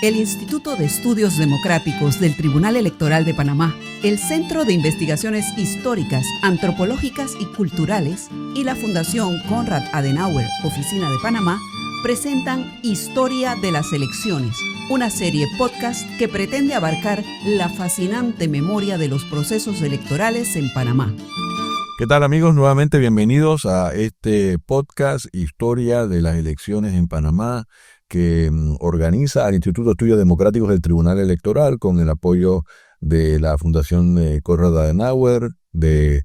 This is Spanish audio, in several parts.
el Instituto de Estudios Democráticos del Tribunal Electoral de Panamá, el Centro de Investigaciones Históricas, Antropológicas y Culturales y la Fundación Konrad Adenauer, Oficina de Panamá, presentan Historia de las Elecciones, una serie podcast que pretende abarcar la fascinante memoria de los procesos electorales en Panamá. ¿Qué tal, amigos? Nuevamente bienvenidos a este podcast Historia de las Elecciones en Panamá, que organiza el Instituto de Estudios Democráticos del Tribunal Electoral con el apoyo de la Fundación Konrad Adenauer, del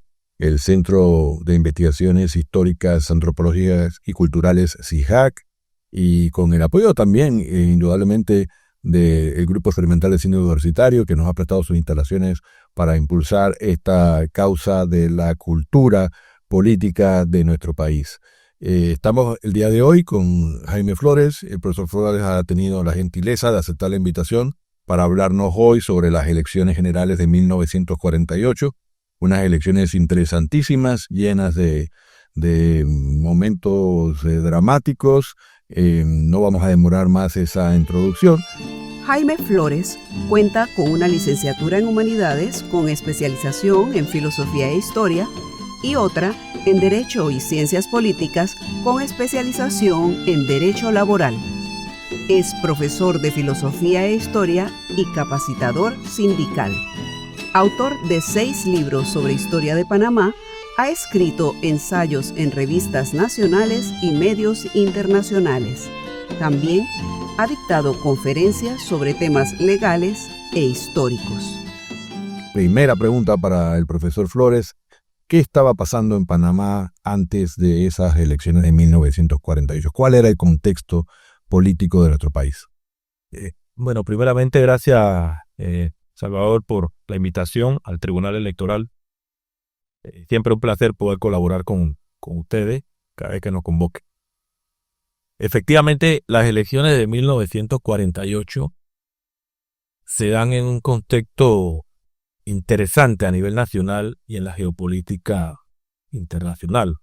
Centro de Investigaciones Históricas, Antropológicas y Culturales CIHAC, y con el apoyo también, indudablemente, del Grupo Experimental de Cine Universitario, que nos ha prestado sus instalaciones para impulsar esta causa de la cultura política de nuestro país. Estamos el día de hoy con Jaime Flores. El profesor Flores ha tenido la gentileza de aceptar la invitación para hablarnos hoy sobre las elecciones generales de 1948, unas elecciones interesantísimas, llenas de momentos dramáticos. No vamos a demorar más esa introducción. Jaime Flores cuenta con una licenciatura en Humanidades con especialización en Filosofía e Historia y otra en Derecho y Ciencias Políticas con especialización en Derecho Laboral. Es profesor de Filosofía e Historia y capacitador sindical. Autor de 6 libros sobre historia de Panamá, ha escrito ensayos en revistas nacionales y medios internacionales. También ha dictado conferencias sobre temas legales e históricos. Primera pregunta para el profesor Flores. ¿Qué estaba pasando en Panamá antes de esas elecciones de 1948? ¿Cuál era el contexto político de nuestro país? Bueno, primeramente, gracias, Salvador, por la invitación al Tribunal Electoral. Siempre un placer poder colaborar con ustedes cada vez que nos convoquen. Efectivamente, las elecciones de 1948 se dan en un contexto interesante a nivel nacional y en la geopolítica internacional.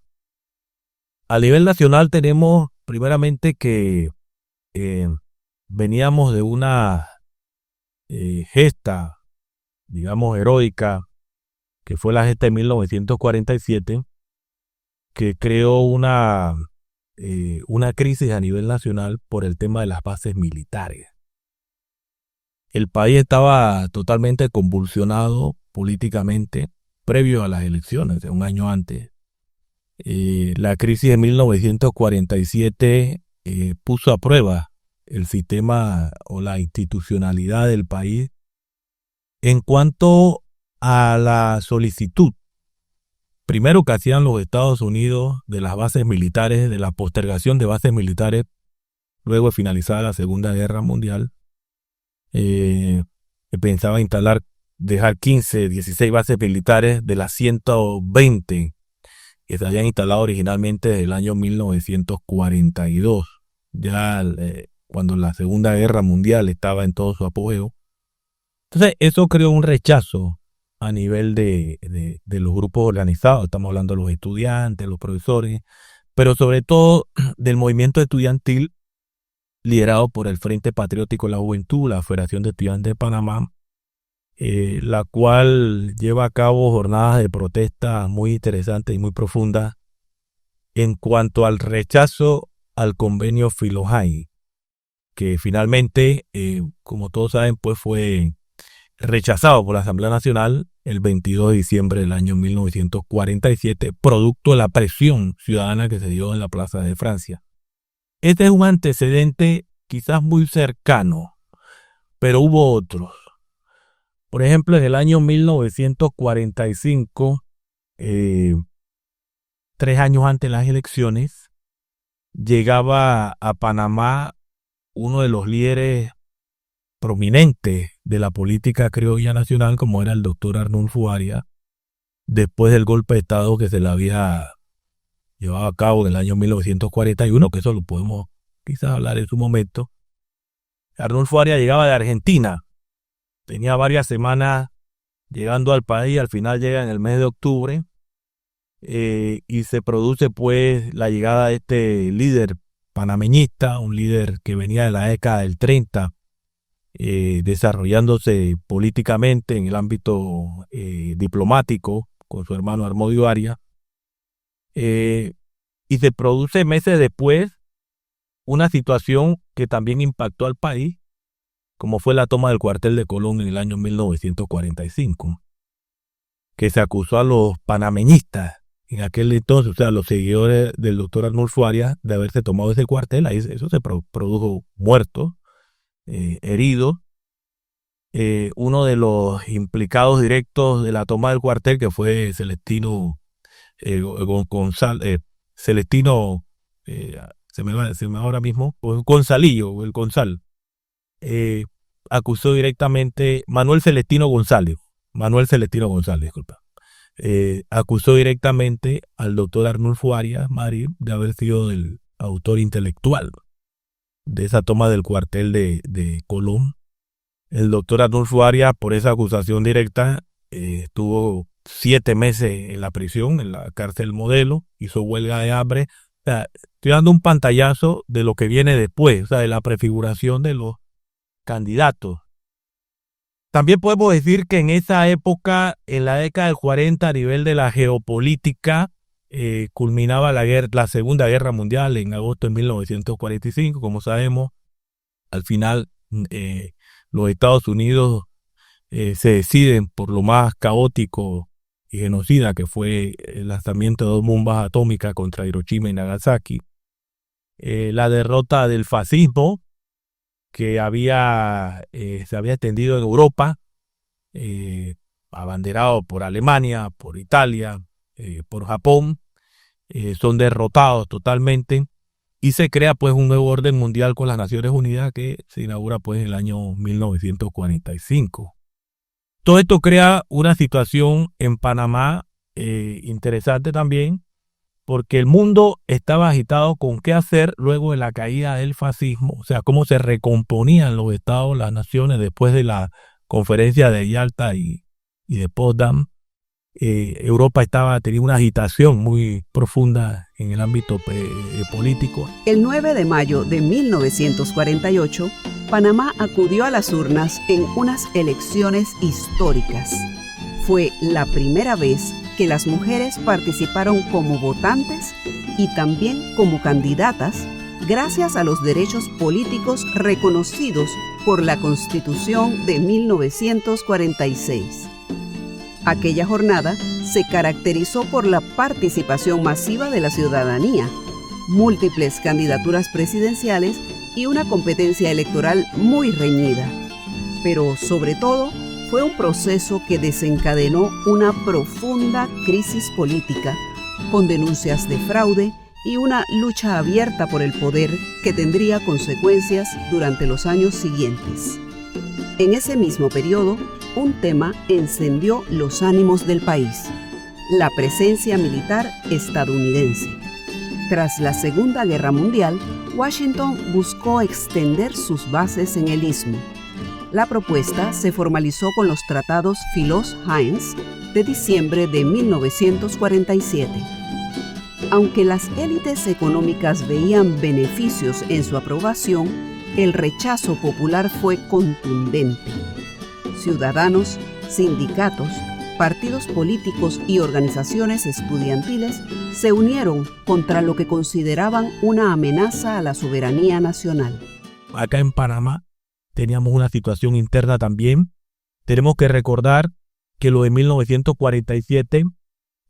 A nivel nacional tenemos primeramente que veníamos de una gesta, digamos, heroica, que fue la gesta de 1947, que creó una crisis a nivel nacional por el tema de las bases militares. El país estaba totalmente convulsionado políticamente previo a las elecciones, un año antes. La crisis de 1947 puso a prueba el sistema o la institucionalidad del país en cuanto a la solicitud, primero que hacían los Estados Unidos de las bases militares, de la postergación de bases militares, luego de finalizada la Segunda Guerra Mundial. Pensaba dejar 15, 16 bases militares de las 120 que se habían instalado originalmente desde el año 1942, ya cuando la Segunda Guerra Mundial estaba en todo su apogeo. Entonces, eso creó un rechazo a nivel de los grupos organizados. Estamos hablando de los estudiantes, los profesores, pero sobre todo del movimiento estudiantil liderado por el Frente Patriótico de la Juventud, la Federación de Estudiantes de Panamá, la cual lleva a cabo jornadas de protesta muy interesantes y muy profundas en cuanto al rechazo al convenio Filo-Jai, que finalmente, como todos saben, pues fue rechazado por la Asamblea Nacional el 22 de diciembre del año 1947, producto de la presión ciudadana que se dio en la Plaza de Francia. Este es un antecedente quizás muy cercano, pero hubo otros. Por ejemplo, en el año 1945, 3 años antes de las elecciones, llegaba a Panamá uno de los líderes prominentes de la política criolla nacional, como era el doctor Arnulfo Arias, después del golpe de Estado que se le había llevado a cabo en el año 1941, que eso lo podemos quizás hablar en su momento. Arnulfo Arias llegaba de Argentina, tenía varias semanas llegando al país, al final llega en el mes de octubre, y se produce pues la llegada de este líder panameñista, un líder que venía de la década del 30, desarrollándose políticamente en el ámbito diplomático con su hermano Harmodio Arias. Y se produce meses después una situación que también impactó al país, como fue la toma del cuartel de Colón en el año 1945, que se acusó a los panameñistas en aquel entonces, o sea, los seguidores del doctor Arnulfo Arias, de haberse tomado ese cuartel. Ahí eso se produjo muertos, heridos. Uno de los implicados directos de la toma del cuartel, que fue Celestino González, Celestino, se me va ahora mismo, Gonzalillo, el Gonzal, acusó directamente, Manuel Celestino González, disculpa, acusó directamente al doctor Arnulfo Arias Marín de haber sido el autor intelectual de esa toma del cuartel de Colón. El doctor Arnulfo Arias, por esa acusación directa, estuvo 7 meses en la prisión, en la cárcel Modelo, hizo huelga de hambre. O sea, estoy dando un pantallazo de lo que viene después, o sea, de la prefiguración de los candidatos. También podemos decir que en esa época, en la década del 40, a nivel de la geopolítica, culminaba la Segunda Guerra Mundial en agosto de 1945. Como sabemos, al final los Estados Unidos se deciden por lo más caótico y genocida que fue el lanzamiento de 2 bombas atómicas contra Hiroshima y Nagasaki. La derrota del fascismo que se había extendido en Europa, abanderado por Alemania, por Italia, por Japón, son derrotados totalmente y se crea pues un nuevo orden mundial con las Naciones Unidas que se inaugura pues en el año 1945. Todo esto crea una situación en Panamá interesante también, porque el mundo estaba agitado con qué hacer luego de la caída del fascismo, o sea, cómo se recomponían los estados, las naciones después de la conferencia de Yalta y de Potsdam. Europa tenía una agitación muy profunda en el ámbito político. El 9 de mayo de 1948, Panamá acudió a las urnas en unas elecciones históricas. Fue la primera vez que las mujeres participaron como votantes y también como candidatas, gracias a los derechos políticos reconocidos por la Constitución de 1946. Aquella jornada se caracterizó por la participación masiva de la ciudadanía, múltiples candidaturas presidenciales y una competencia electoral muy reñida. Pero sobre todo, fue un proceso que desencadenó una profunda crisis política, con denuncias de fraude y una lucha abierta por el poder que tendría consecuencias durante los años siguientes. En ese mismo periodo, un tema encendió los ánimos del país: la presencia militar estadounidense. Tras la Segunda Guerra Mundial, Washington buscó extender sus bases en el Istmo. La propuesta se formalizó con los tratados Filos-Hines de diciembre de 1947. Aunque las élites económicas veían beneficios en su aprobación, el rechazo popular fue contundente. Ciudadanos, sindicatos, partidos políticos y organizaciones estudiantiles se unieron contra lo que consideraban una amenaza a la soberanía nacional. Acá en Panamá teníamos una situación interna también. Tenemos que recordar que lo de 1947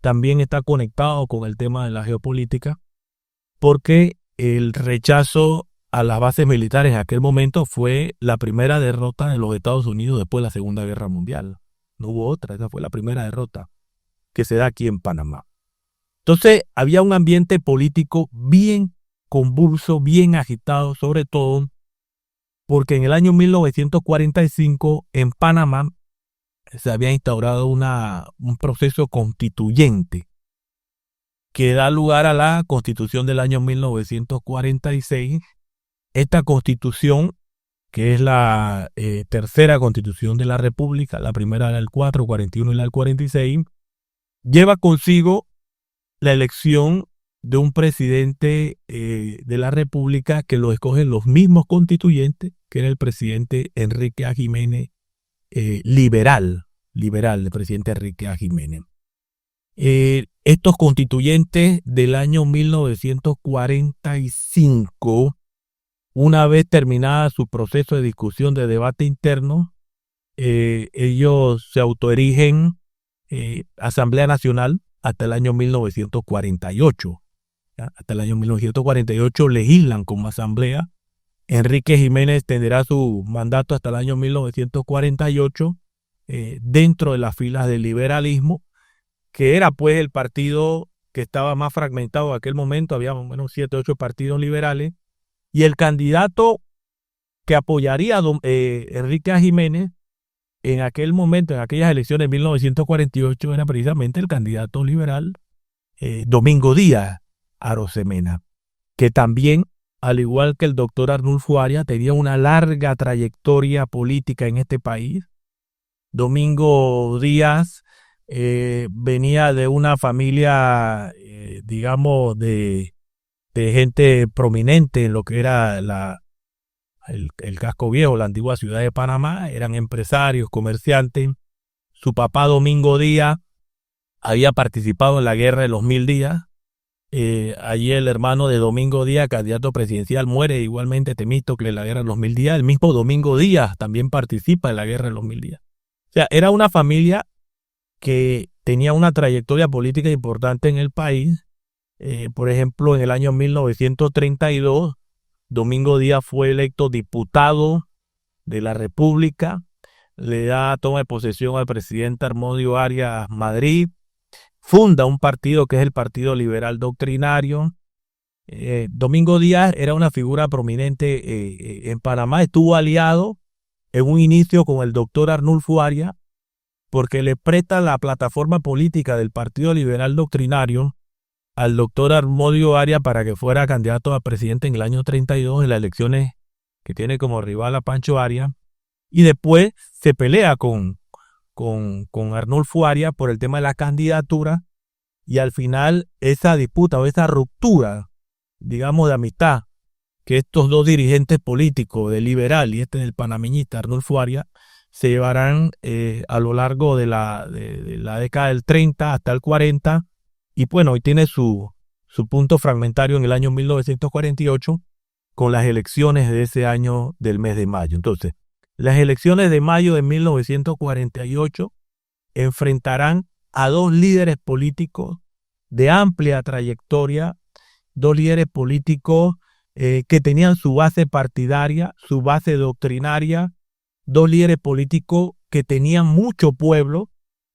también está conectado con el tema de la geopolítica, porque el rechazo a las bases militares en aquel momento fue la primera derrota de los Estados Unidos después de la Segunda Guerra Mundial. No hubo otra, esa fue la primera derrota que se da aquí en Panamá. Entonces había un ambiente político bien convulso, bien agitado, sobre todo porque en el año 1945 en Panamá se había instaurado un proceso constituyente que da lugar a la Constitución del año 1946. Esta Constitución, que es la tercera Constitución de la República, la primera era el 4, 41 y la del 46, lleva consigo la elección de un presidente de la República que lo escogen los mismos constituyentes que era el presidente Enrique A. Jiménez, liberal, el presidente Enrique A. Jiménez. Estos constituyentes del año 1945, una vez terminada su proceso de discusión de debate interno, ellos se autoerigen Asamblea Nacional hasta el año 1948. ¿Ya? Hasta el año 1948 legislan como asamblea. Enrique Jiménez tendrá su mandato hasta el año 1948 dentro de las filas del liberalismo, que era pues el partido que estaba más fragmentado en aquel momento. Había más o menos 7 o 8 partidos liberales, y el candidato que apoyaría a Enrique A. Jiménez en aquel momento, en aquellas elecciones de 1948, era precisamente el candidato liberal Domingo Díaz Arosemena, que también, al igual que el doctor Arnulfo Arias, tenía una larga trayectoria política en este país. Domingo Díaz venía de una familia, digamos, de gente prominente en lo que era el casco viejo, la antigua ciudad de Panamá. Eran empresarios, comerciantes. Su papá, Domingo Díaz, había participado en la guerra de los 1000 días. Allí el hermano de Domingo Díaz, candidato presidencial, muere igualmente Temístocles en la guerra de los 1000 días. El mismo Domingo Díaz también participa en la guerra de los 1000 días. O sea, era una familia que tenía una trayectoria política importante en el país. Por ejemplo, en el año 1932, Domingo Díaz fue electo diputado de la República. Le da toma de posesión al presidente Armodio Arias Madrid. Funda un partido que es el Partido Liberal Doctrinario. Domingo Díaz era una figura prominente en Panamá. Estuvo aliado en un inicio con el doctor Arnulfo Arias, porque le presta la plataforma política del Partido Liberal Doctrinario al doctor Armodio Arias para que fuera candidato a presidente en el año 32, en las elecciones que tiene como rival a Pancho Arias, y después se pelea con Arnulfo Arias por el tema de la candidatura, y al final esa disputa o esa ruptura, digamos, de amistad que estos dos dirigentes políticos, del liberal y del panameñista Arnulfo Arias, se llevarán a lo largo de la década del 30 hasta el 40, y bueno, hoy tiene su punto fragmentario en el año 1948 con las elecciones de ese año del mes de mayo. Entonces, las elecciones de mayo de 1948 enfrentarán a dos líderes políticos de amplia trayectoria, dos líderes políticos que tenían su base partidaria, su base doctrinaria, dos líderes políticos que tenían mucho pueblo,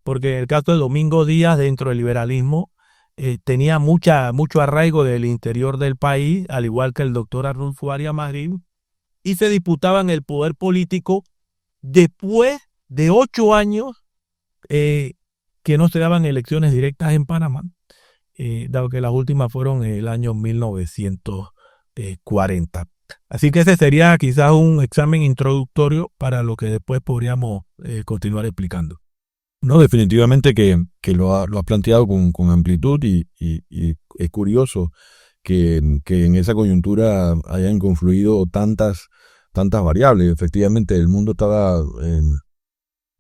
porque en el caso de Domingo Díaz, dentro del liberalismo, tenía mucho arraigo del interior del país, al igual que el doctor Arnulfo Arias Madrid, y se disputaban el poder político después de 8 años que no se daban elecciones directas en Panamá, dado que las últimas fueron en el año 1940. Así que ese sería quizás un examen introductorio para lo que después podríamos continuar explicando. No, definitivamente que lo ha planteado con amplitud, y es curioso que en esa coyuntura hayan confluido tantas variables. Efectivamente, el mundo estaba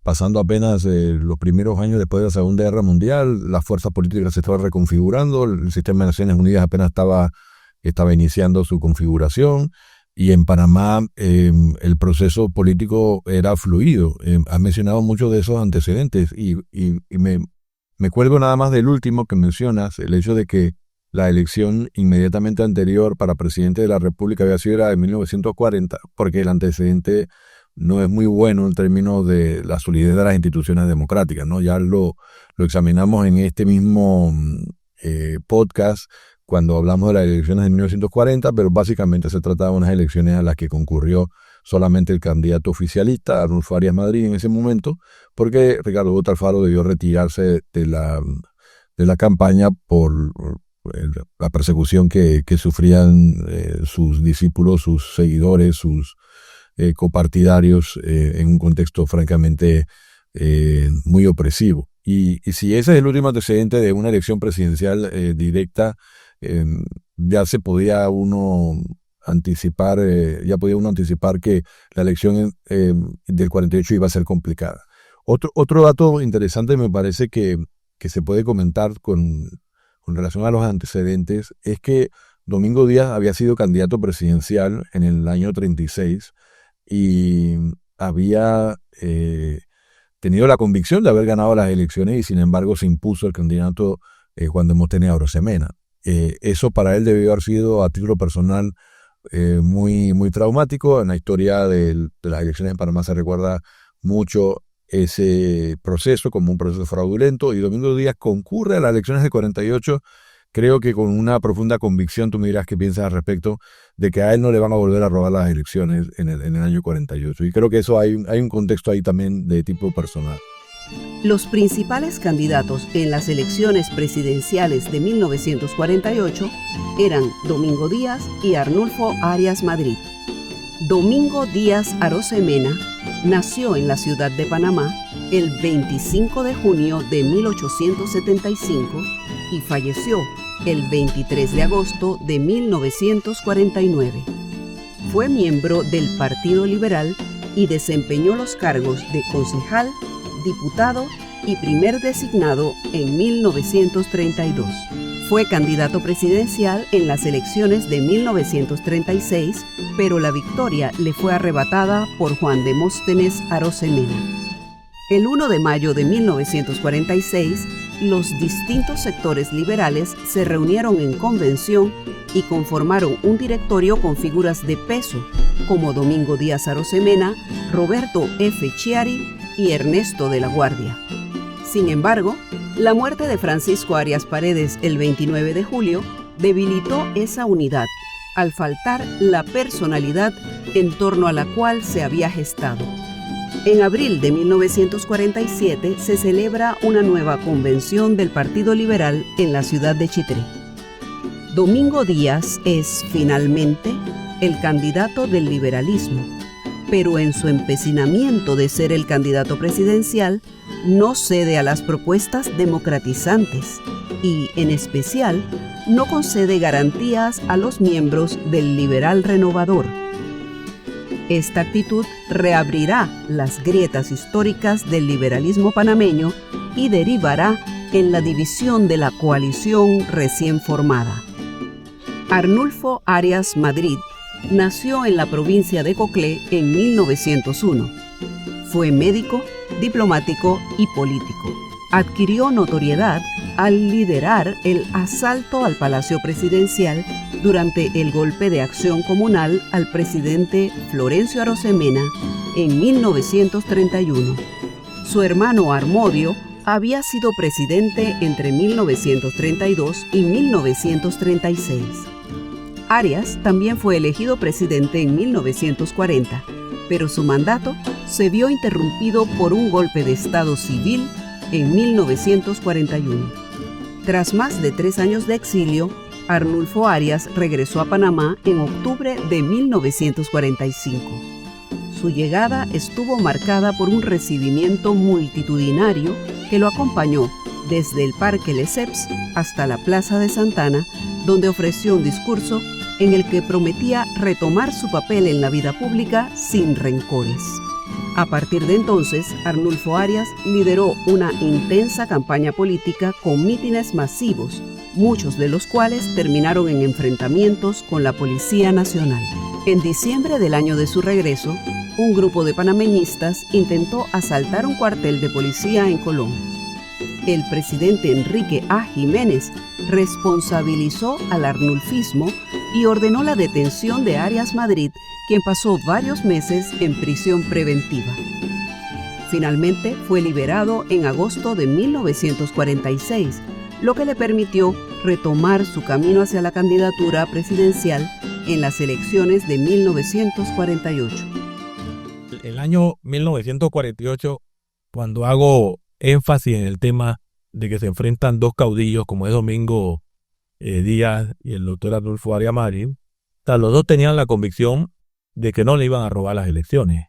pasando apenas los primeros años después de la Segunda Guerra Mundial. Las fuerzas políticas se estaban reconfigurando, el sistema de Naciones Unidas apenas estaba iniciando su configuración, y en Panamá el proceso político era fluido. Has mencionado muchos de esos antecedentes, y me cuelgo nada más del último que mencionas, el hecho de que la elección inmediatamente anterior para presidente de la República había sido la de 1940, porque el antecedente no es muy bueno en términos de la solidez de las instituciones democráticas, ¿no? Ya lo examinamos en este mismo podcast cuando hablamos de las elecciones de 1940, pero básicamente se trataba de unas elecciones a las que concurrió solamente el candidato oficialista, Arnulfo Arias Madrid, en ese momento, porque Ricardo Botha Alfaro debió retirarse de la campaña por la persecución que sufrían sus discípulos, sus seguidores, sus copartidarios, en un contexto francamente muy opresivo. Y si ese es el último antecedente de una elección presidencial directa, ya se podía uno anticipar, ya podía uno anticipar que la elección del 48 iba a ser complicada. Otro dato interesante me parece que se puede comentar con relación a los antecedentes es que Domingo Díaz había sido candidato presidencial en el año 36 y había tenido la convicción de haber ganado las elecciones y sin embargo se impuso el candidato Juan Demóstenes Arosemena. Eso para él debió haber sido a título personal muy, muy traumático. En la historia de las elecciones en Panamá se recuerda mucho ese proceso como un proceso fraudulento y Domingo Díaz concurre a las elecciones del 48, creo que con una profunda convicción. Tú me dirás qué piensas al respecto de que a él no le van a volver a robar las elecciones en el año 48 y creo que eso hay un contexto ahí también de tipo personal. Los principales candidatos en las elecciones presidenciales de 1948 eran Domingo Díaz y Arnulfo Arias Madrid. Domingo Díaz Arosemena nació en la ciudad de Panamá el 25 de junio de 1875 y falleció el 23 de agosto de 1949. Fue miembro del Partido Liberal y desempeñó los cargos de concejal, diputado y primer designado en 1932. Fue candidato presidencial en las elecciones de 1936, pero la victoria le fue arrebatada por Juan Demóstenes Arosemena. El 1 de mayo de 1946, los distintos sectores liberales se reunieron en convención y conformaron un directorio con figuras de peso como Domingo Díaz Arosemena, Roberto F. Chiari y Ernesto de la Guardia. Sin embargo, la muerte de Francisco Arias Paredes el 29 de julio debilitó esa unidad, al faltar la personalidad en torno a la cual se había gestado. En abril de 1947 se celebra una nueva convención del Partido Liberal en la ciudad de Chitré. Domingo Díaz es, finalmente, el candidato del liberalismo, pero en su empecinamiento de ser el candidato presidencial, no cede a las propuestas democratizantes y, en especial, no concede garantías a los miembros del Liberal Renovador. Esta actitud reabrirá las grietas históricas del liberalismo panameño y derivará en la división de la coalición recién formada. Arnulfo Arias Madrid nació en la provincia de Coclé en 1901. Fue médico, diplomático y político. Adquirió notoriedad al liderar el asalto al Palacio Presidencial durante el golpe de acción comunal al presidente Florencio Arosemena en 1931. Su hermano Armodio había sido presidente entre 1932 y 1936. Arias también fue elegido presidente en 1940, pero su mandato se vio interrumpido por un golpe de Estado civil en 1941. Tras más de 3 años de exilio, Arnulfo Arias regresó a Panamá en octubre de 1945. Su llegada estuvo marcada por un recibimiento multitudinario que lo acompañó desde el Parque Lesseps hasta la Plaza de Santana, donde ofreció un discurso en el que prometía retomar su papel en la vida pública sin rencores. A partir de entonces, Arnulfo Arias lideró una intensa campaña política con mítines masivos, muchos de los cuales terminaron en enfrentamientos con la Policía Nacional. En diciembre del año de su regreso, un grupo de panameñistas intentó asaltar un cuartel de policía en Colón. El presidente Enrique A. Jiménez responsabilizó al arnulfismo y ordenó la detención de Arias Madrid, quien pasó varios meses en prisión preventiva. Finalmente fue liberado en agosto de 1946, lo que le permitió retomar su camino hacia la candidatura presidencial en las elecciones de 1948. El año 1948, cuando hago énfasis en el tema de que se enfrentan dos caudillos, como es Domingo Díaz y el doctor Arnulfo Arias Madrid, los dos tenían la convicción de que no le iban a robar las elecciones.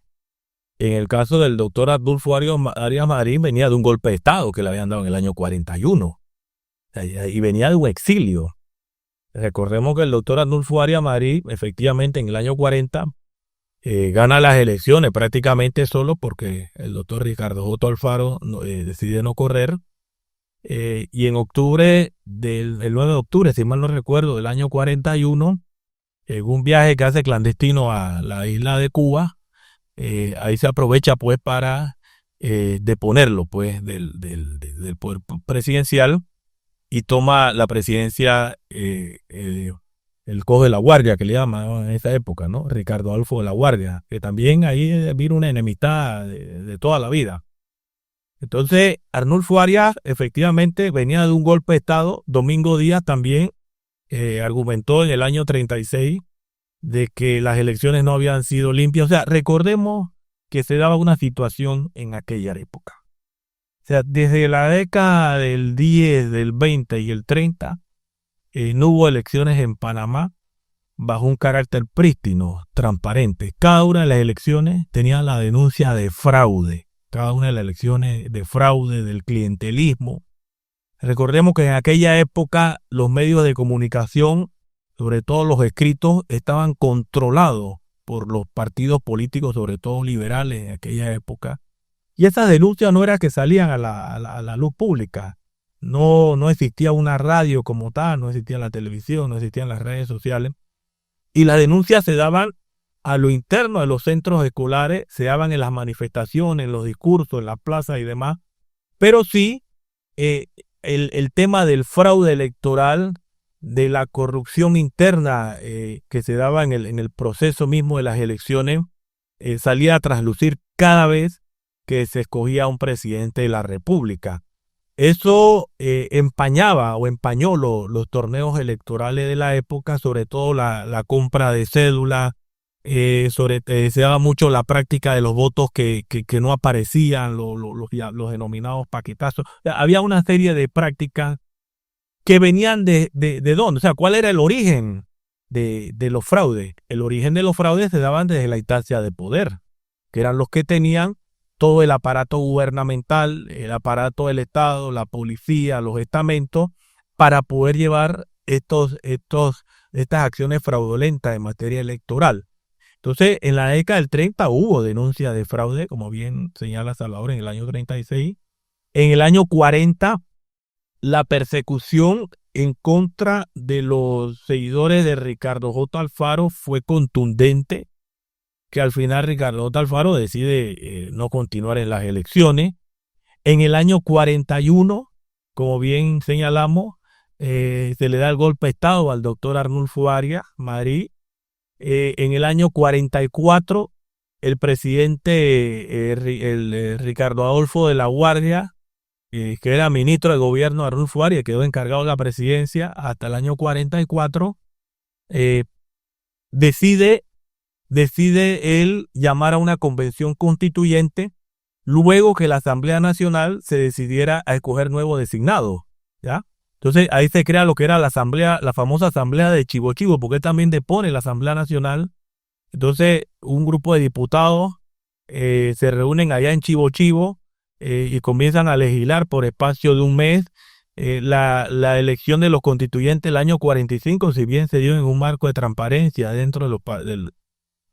En el caso del doctor Arnulfo Arias Madrid venía de un golpe de Estado que le habían dado en el año 41 y venía de un exilio. Recordemos que el doctor Arnulfo Arias Marí, efectivamente, en el año 40, gana las elecciones prácticamente solo porque el doctor Ricardo J. Alfaro decide no correr. Y en octubre, el 9 de octubre, si mal no recuerdo, del año 41, en un viaje que hace clandestino a la isla de Cuba, ahí se aprovecha pues para deponerlo pues del poder presidencial y toma la presidencia el cojo de la Guardia, que le llaman en esa época, ¿no? Ricardo Adolfo de la Guardia, que también ahí vino una enemistad de toda la vida. Entonces, Arnulfo Arias efectivamente venía de un golpe de Estado. Domingo Díaz también argumentó en el año 36 de que las elecciones no habían sido limpias. O sea, recordemos que se daba una situación en aquella época. O sea, desde la década del 10, del 20 y el 30, no hubo elecciones en Panamá bajo un carácter prístino, transparente. Cada una de las elecciones tenía la denuncia de fraude. Cada una de las elecciones de fraude, del clientelismo. Recordemos que en aquella época los medios de comunicación, sobre todo los escritos, estaban controlados por los partidos políticos, sobre todo liberales en aquella época. Y esas denuncias no era que salían a la luz pública. No existía una radio como tal, no existía la televisión, no existían las redes sociales. Y las denuncias se daban a lo interno de los centros escolares, se daban en las manifestaciones, en los discursos, en las plazas y demás. Pero sí, el tema del fraude electoral, de la corrupción interna que se daba en el proceso mismo de las elecciones, salía a traslucir cada vez que se escogía un presidente de la República. Eso empañaba o empañó los torneos electorales de la época, sobre todo la compra de cédulas, se daba mucho la práctica de los votos que no aparecían, los denominados paquetazos. O sea, había una serie de prácticas que venían de dónde, o sea, ¿cuál era el origen de los fraudes? El origen de los fraudes se daban desde la instancia de poder, que eran los que tenían todo el aparato gubernamental, el aparato del Estado, la policía, los estamentos, para poder llevar estas acciones fraudulentas en materia electoral. Entonces, en la década del 30 hubo denuncia de fraude, como bien señala Salvador, en el año 36. En el año 40, la persecución en contra de los seguidores de Ricardo J. Alfaro fue contundente, que al final Ricardo J. Alfaro decide no continuar en las elecciones. En el año 41, como bien señalamos, se le da el golpe de Estado al doctor Arnulfo Arias Marí. En el año 44, el presidente Ricardo Adolfo de la Guardia, que era ministro de gobierno de Arnulfo Arias, quedó encargado de la presidencia hasta el año 44, decide él llamar a una convención constituyente luego que la Asamblea Nacional se decidiera a escoger nuevos designados, ¿ya? Entonces ahí se crea lo que era la famosa asamblea de Chivo Chivo, porque él también depone la Asamblea Nacional. Entonces un grupo de diputados se reúnen allá en Chivo Chivo y comienzan a legislar por espacio de un mes. La elección de los constituyentes el año 45, si bien se dio en un marco de transparencia dentro del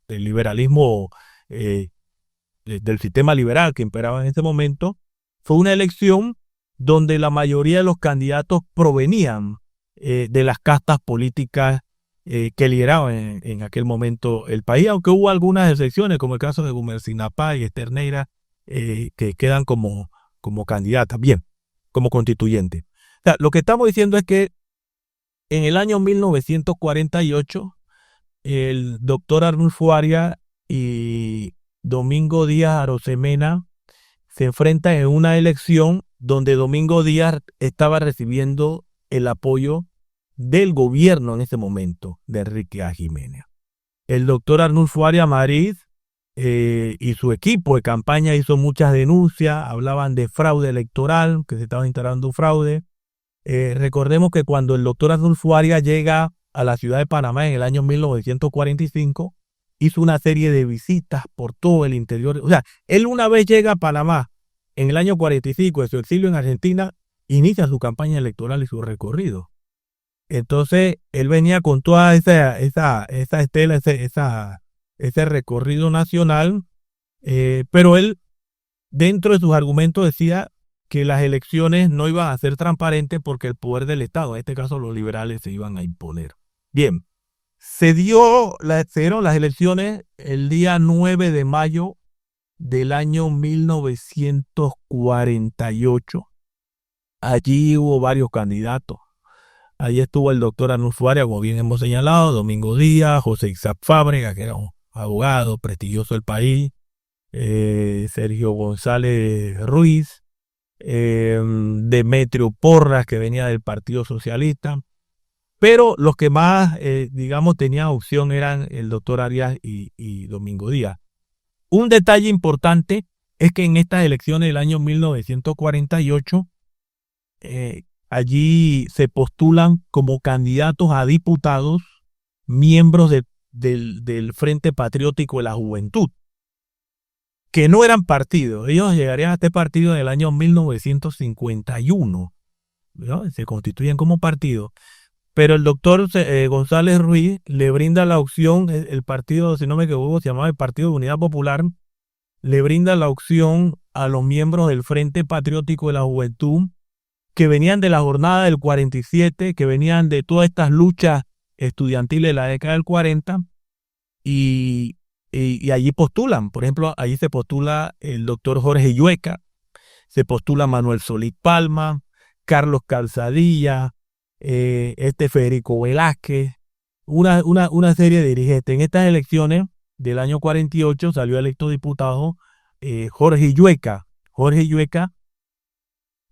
liberalismo, del sistema liberal que imperaba en ese momento, fue una elección donde la mayoría de los candidatos provenían de las castas políticas que lideraban en aquel momento el país, aunque hubo algunas excepciones, como el caso de Gumersinapá y Esther Neira, que quedan como candidatas, bien, como constituyentes. O sea, lo que estamos diciendo es que en el año 1948, el doctor Arnulfo Arias y Domingo Díaz Arosemena se enfrentan en una elección donde Domingo Díaz estaba recibiendo el apoyo del gobierno en ese momento de Enrique A. Jiménez. El doctor Arnulfo Arias Marí y su equipo de campaña hizo muchas denuncias, hablaban de fraude electoral, que se estaba instalando un fraude. Recordemos que cuando el doctor Arnulfo Arias llega a la ciudad de Panamá en el año 1945, hizo una serie de visitas por todo el interior. O sea, él una vez llega a Panamá, en el año 45, de su exilio en Argentina, inicia su campaña electoral y su recorrido. Entonces, él venía con toda esa estela, ese recorrido nacional, pero él, dentro de sus argumentos, decía que las elecciones no iban a ser transparentes porque el poder del Estado, en este caso los liberales, se iban a imponer. Bien, se dieron las elecciones el día 9 de mayo del año 1948. Allí hubo varios candidatos. Allí estuvo el doctor Arnulfo Arias, como bien hemos señalado, Domingo Díaz, José Isaac Fábrega, que era un abogado prestigioso del país, Sergio González Ruiz, Demetrio Porras, que venía del Partido Socialista, pero los que más, digamos, tenían opción eran el doctor Arias y Domingo Díaz. Un detalle importante es que en estas elecciones del año 1948, allí se postulan como candidatos a diputados miembros del Frente Patriótico de la Juventud, que no eran partidos. Ellos llegarían a este partido en el año 1951, ¿no? Se constituyen como partido. Pero el doctor González Ruiz le brinda la opción, el partido, si no me equivoco, se llamaba el Partido de Unidad Popular, le brinda la opción a los miembros del Frente Patriótico de la Juventud que venían de la jornada del 47, que venían de todas estas luchas estudiantiles de la década del 40, y allí postulan. Por ejemplo, allí se postula el doctor Jorge Llueca, se postula Manuel Solís Palma, Carlos Calzadilla, Federico Velázquez, una serie de dirigentes. En estas elecciones del año 48 salió electo diputado Jorge Llueca,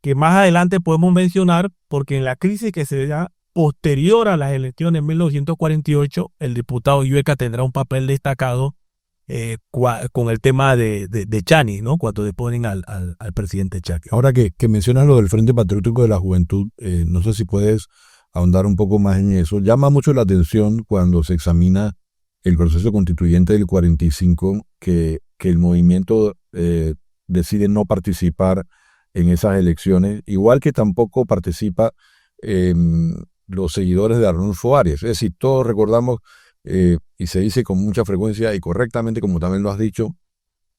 que más adelante podemos mencionar porque en la crisis que se da posterior a las elecciones en 1948, el diputado Llueca tendrá un papel destacado con el tema de Chani, ¿no? Cuando deponen al presidente Chávez. Ahora que mencionas lo del Frente Patriótico de la Juventud, no sé si puedes ahondar un poco más en eso. Llama mucho la atención cuando se examina el proceso constituyente del 45 que el movimiento decide no participar en esas elecciones, igual que tampoco participa los seguidores de Arnulfo Arias. Es decir, todos recordamos, y se dice con mucha frecuencia y correctamente, como también lo has dicho,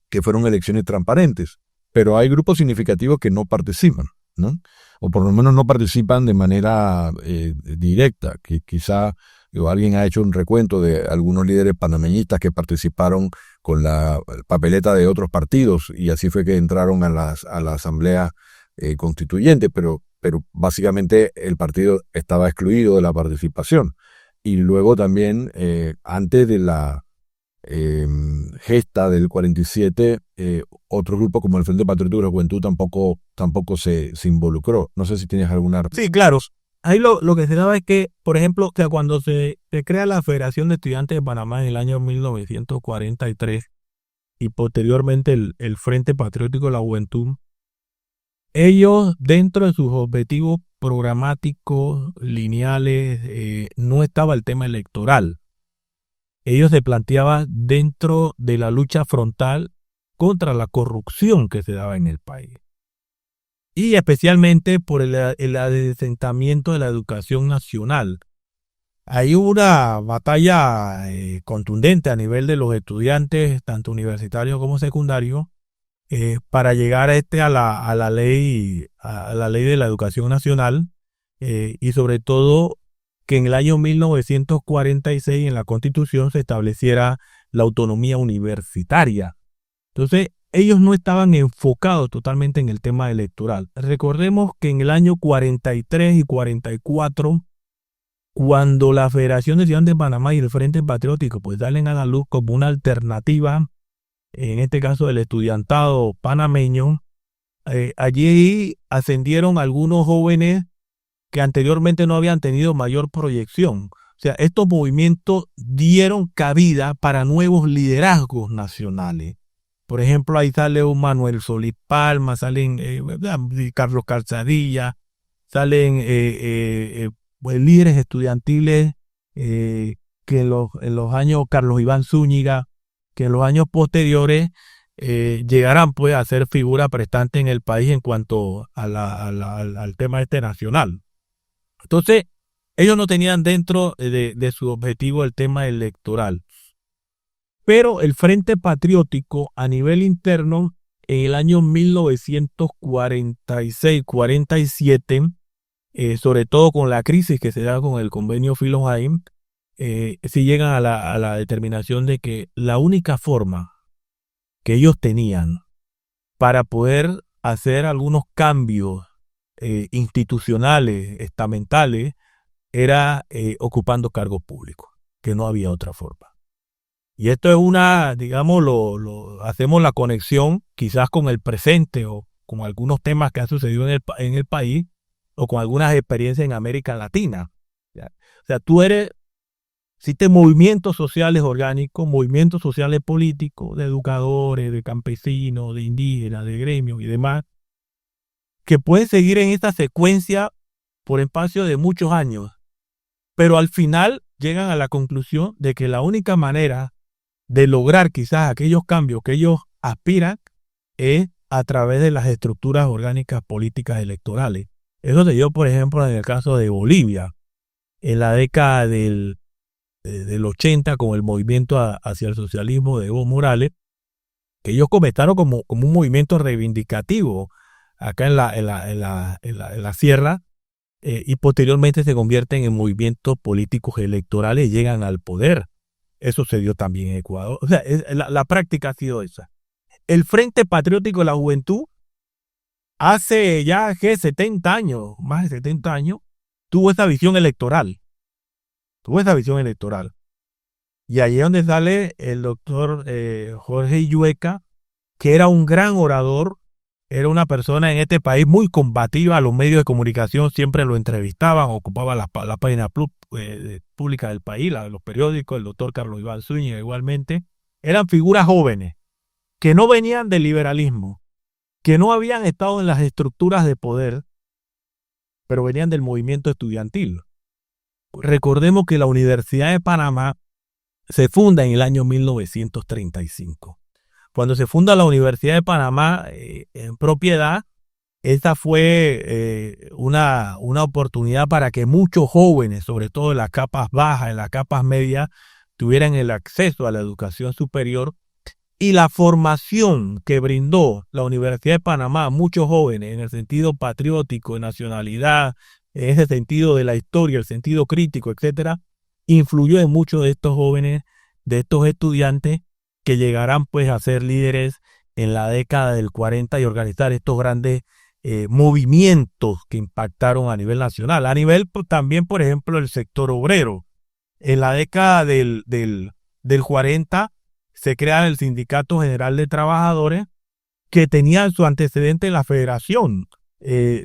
que fueron elecciones transparentes, pero hay grupos significativos que no participan, ¿no? O por lo menos no participan de manera directa, que quizá alguien ha hecho un recuento de algunos líderes panameñistas que participaron con la papeleta de otros partidos y así fue que entraron a la asamblea constituyente, pero básicamente el partido estaba excluido de la participación. Y luego también, antes de la gesta del 47, otro grupo como el Frente Patriótico de la Juventud tampoco se involucró. No sé si tienes alguna... Sí, claro. Ahí lo que se daba es que, por ejemplo, o sea, cuando se crea la Federación de Estudiantes de Panamá en el año 1943 y posteriormente el Frente Patriótico de la Juventud, ellos, dentro de sus objetivos programáticos, lineales, no estaba el tema electoral. Ellos se planteaban dentro de la lucha frontal contra la corrupción que se daba en el país. Y especialmente por el adesentamiento de la educación nacional. Hay una batalla contundente a nivel de los estudiantes, tanto universitarios como secundarios, para llegar a la ley de la educación nacional, y sobre todo que en el año 1946 en la Constitución se estableciera la autonomía universitaria. Entonces, ellos no estaban enfocados totalmente en el tema electoral. Recordemos que en el año 43 y 44, cuando la Federación de Estudiantes de Panamá y el Frente Patriótico pues salen a la luz como una alternativa, en este caso del estudiantado panameño, allí ascendieron algunos jóvenes que anteriormente no habían tenido mayor proyección. O sea, estos movimientos dieron cabida para nuevos liderazgos nacionales. Por ejemplo, ahí sale un Manuel Solís Palma, salen Carlos Calzadilla, salen pues, líderes estudiantiles que en los años Carlos Iván Zúñiga, que en los años posteriores llegarán pues a ser figura prestante en el país en cuanto al tema nacional. Entonces, ellos no tenían dentro de su objetivo el tema electoral. Pero el Frente Patriótico a nivel interno, en el año 1946-47, sobre todo con la crisis que se da con el convenio Filo-Jaime, sí llegan a la determinación de que la única forma que ellos tenían para poder hacer algunos cambios institucionales, estamentales, era ocupando cargos públicos, que no había otra forma. Y esto es digamos, hacemos la conexión quizás con el presente o con algunos temas que han sucedido en el país o con algunas experiencias en América Latina. ¿Ya? O sea, existen movimientos sociales orgánicos, movimientos sociales políticos, de educadores, de campesinos, de indígenas, de gremios y demás, que pueden seguir en esta secuencia por espacio de muchos años, pero al final llegan a la conclusión de que la única manera de lograr quizás aquellos cambios que ellos aspiran es a través de las estructuras orgánicas políticas electorales. Eso se dio, por ejemplo, en el caso de Bolivia, en la década del 80, con el movimiento hacia el socialismo de Evo Morales, que ellos comenzaron como un movimiento reivindicativo acá en la sierra, y posteriormente se convierten en movimientos políticos electorales y llegan al poder. Eso se dio también en Ecuador. O sea, la práctica ha sido esa. El Frente Patriótico de la Juventud, hace ya 70 años, más de 70 años, tuvo esa visión electoral. Y ahí es donde sale el doctor Jorge Illueca, que era un gran orador, era una persona en este país muy combativa. Los medios de comunicación siempre lo entrevistaban, ocupaba la página pública del país, los periódicos. El doctor Carlos Iván Zúñiga igualmente. Eran figuras jóvenes que no venían del liberalismo, que no habían estado en las estructuras de poder, pero venían del movimiento estudiantil. Recordemos que la Universidad de Panamá se funda en el año 1935. Cuando se funda la Universidad de Panamá en propiedad, esta fue una oportunidad para que muchos jóvenes, sobre todo en las capas bajas, en las capas medias, tuvieran el acceso a la educación superior. Y la formación que brindó la Universidad de Panamá a muchos jóvenes en el sentido patriótico, de nacionalidad, en ese sentido de la historia, el sentido crítico, etcétera, influyó en muchos de estos jóvenes, de estos estudiantes, que llegarán pues a ser líderes en la década del 40 y organizar estos grandes movimientos que impactaron a nivel nacional. A nivel también, por ejemplo, el sector obrero. En la década del 40 se crea el Sindicato General de Trabajadores, que tenía su antecedente en la Federación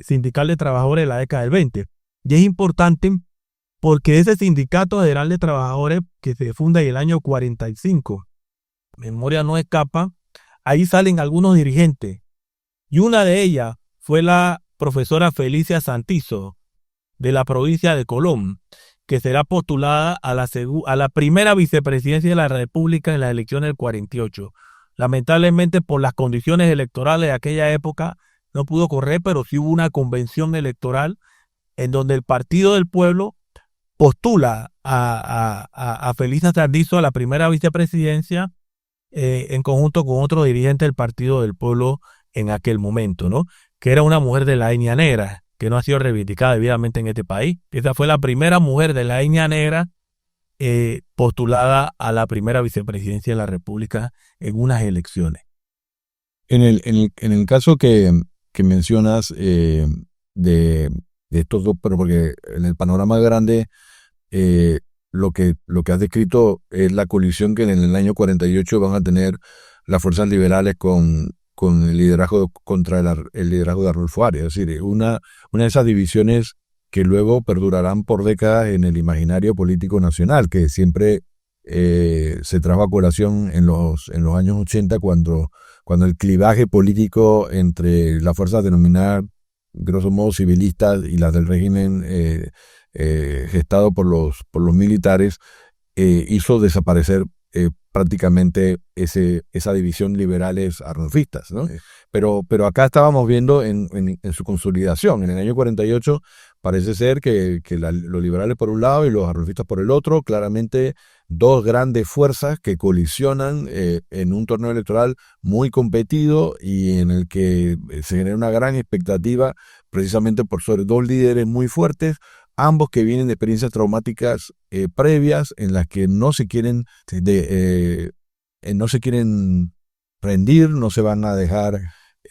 Sindical de Trabajadores de la década del 20. Y es importante porque ese Sindicato General de Trabajadores, que se funda en el año 45, memoria no escapa, ahí salen algunos dirigentes. Y una de ellas fue la profesora Felicia Santizo, de la provincia de Colón, que será postulada a la primera vicepresidencia de la República en las elecciones del 48. Lamentablemente, por las condiciones electorales de aquella época, no pudo correr, pero sí hubo una convención electoral en donde el Partido del Pueblo postula a Felicia Santizo a la primera vicepresidencia, en conjunto con otro dirigente del Partido del Pueblo en aquel momento, ¿no? Que era una mujer de la etnia negra, que no ha sido reivindicada debidamente en este país. Esa fue la primera mujer de la etnia negra postulada a la primera vicepresidencia de la República en unas elecciones. En el caso que mencionas de estos dos, pero porque en el panorama grande lo que has descrito es la colisión que en el año 48 van a tener las fuerzas liberales con el liderazgo contra el liderazgo de Arnulfo Arias. Es decir, una de esas divisiones que luego perdurarán por décadas en el imaginario político nacional, que siempre se trajo a colación en los años 80 cuando el clivaje político entre las fuerzas denominadas grosso modo civilistas y las del régimen gestado por los militares hizo desaparecer prácticamente esa división liberales-arnulfistas, ¿no? Pero acá estábamos viendo en su consolidación. En el año 48 parece ser que los liberales por un lado y los arnulfistas por el otro, claramente dos grandes fuerzas que colisionan en un torneo electoral muy competido y en el que se genera una gran expectativa precisamente por sobre dos líderes muy fuertes, ambos que vienen de experiencias traumáticas previas en las que no se quieren rendir, no se van a dejar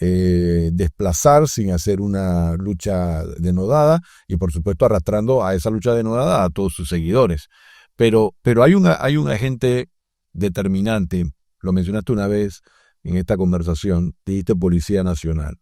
desplazar sin hacer una lucha denodada y por supuesto arrastrando a esa lucha denodada a todos sus seguidores. Pero hay un agente determinante, lo mencionaste una vez en esta conversación, dijiste Policía Nacional.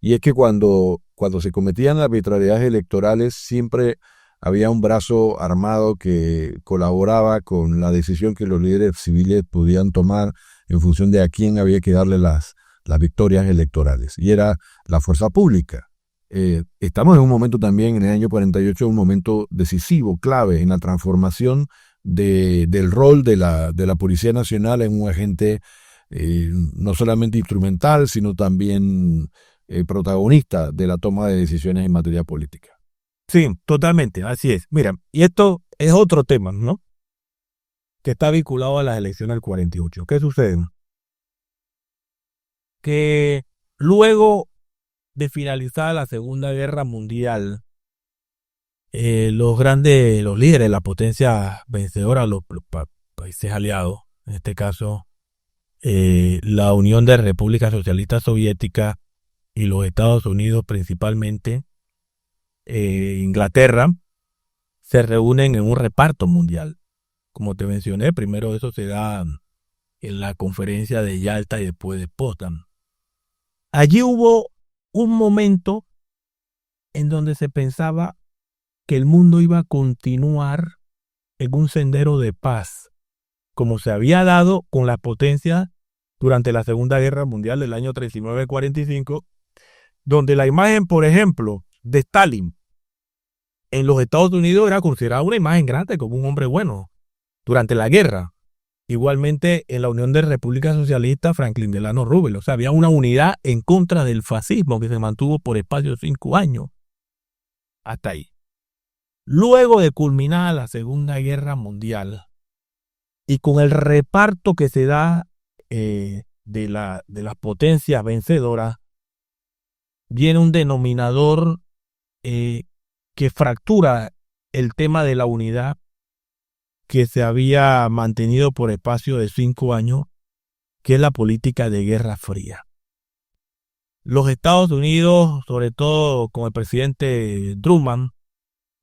Y es que cuando se cometían arbitrariedades electorales siempre había un brazo armado que colaboraba con la decisión que los líderes civiles podían tomar en función de a quién había que darle las victorias electorales. Y era la fuerza pública. Estamos en un momento también, en el año 48, un momento decisivo, clave en la transformación del rol de la Policía Nacional en un agente no solamente instrumental, sino también protagonista de la toma de decisiones en materia política. Sí, totalmente, así es. Mira, y esto es otro tema, ¿no? Que está vinculado a las elecciones del 48. ¿Qué sucede? Que luego de finalizar la Segunda Guerra Mundial, los líderes, la potencia vencedora, los países aliados, en este caso la Unión de Repúblicas Socialistas Soviéticas y los Estados Unidos principalmente, Inglaterra, se reúnen en un reparto mundial. Como te mencioné, primero eso se da en la conferencia de Yalta y después de Potsdam. Allí hubo un momento en donde se pensaba que el mundo iba a continuar en un sendero de paz, como se había dado con las potencias durante la Segunda Guerra Mundial del año 39-45, donde la imagen, por ejemplo, de Stalin en los Estados Unidos era considerada una imagen grande, como un hombre bueno durante la guerra. Igualmente en la Unión de Repúblicas Socialistas, Franklin Delano Roosevelt. O sea, había una unidad en contra del fascismo que se mantuvo por espacio de 5 años. Hasta ahí. Luego de culminar la Segunda Guerra Mundial y con el reparto que se da de las potencias vencedoras, viene un denominador que fractura el tema de la unidad que se había mantenido por espacio de 5 años, que es la política de Guerra Fría. Los Estados Unidos, sobre todo con el presidente Truman,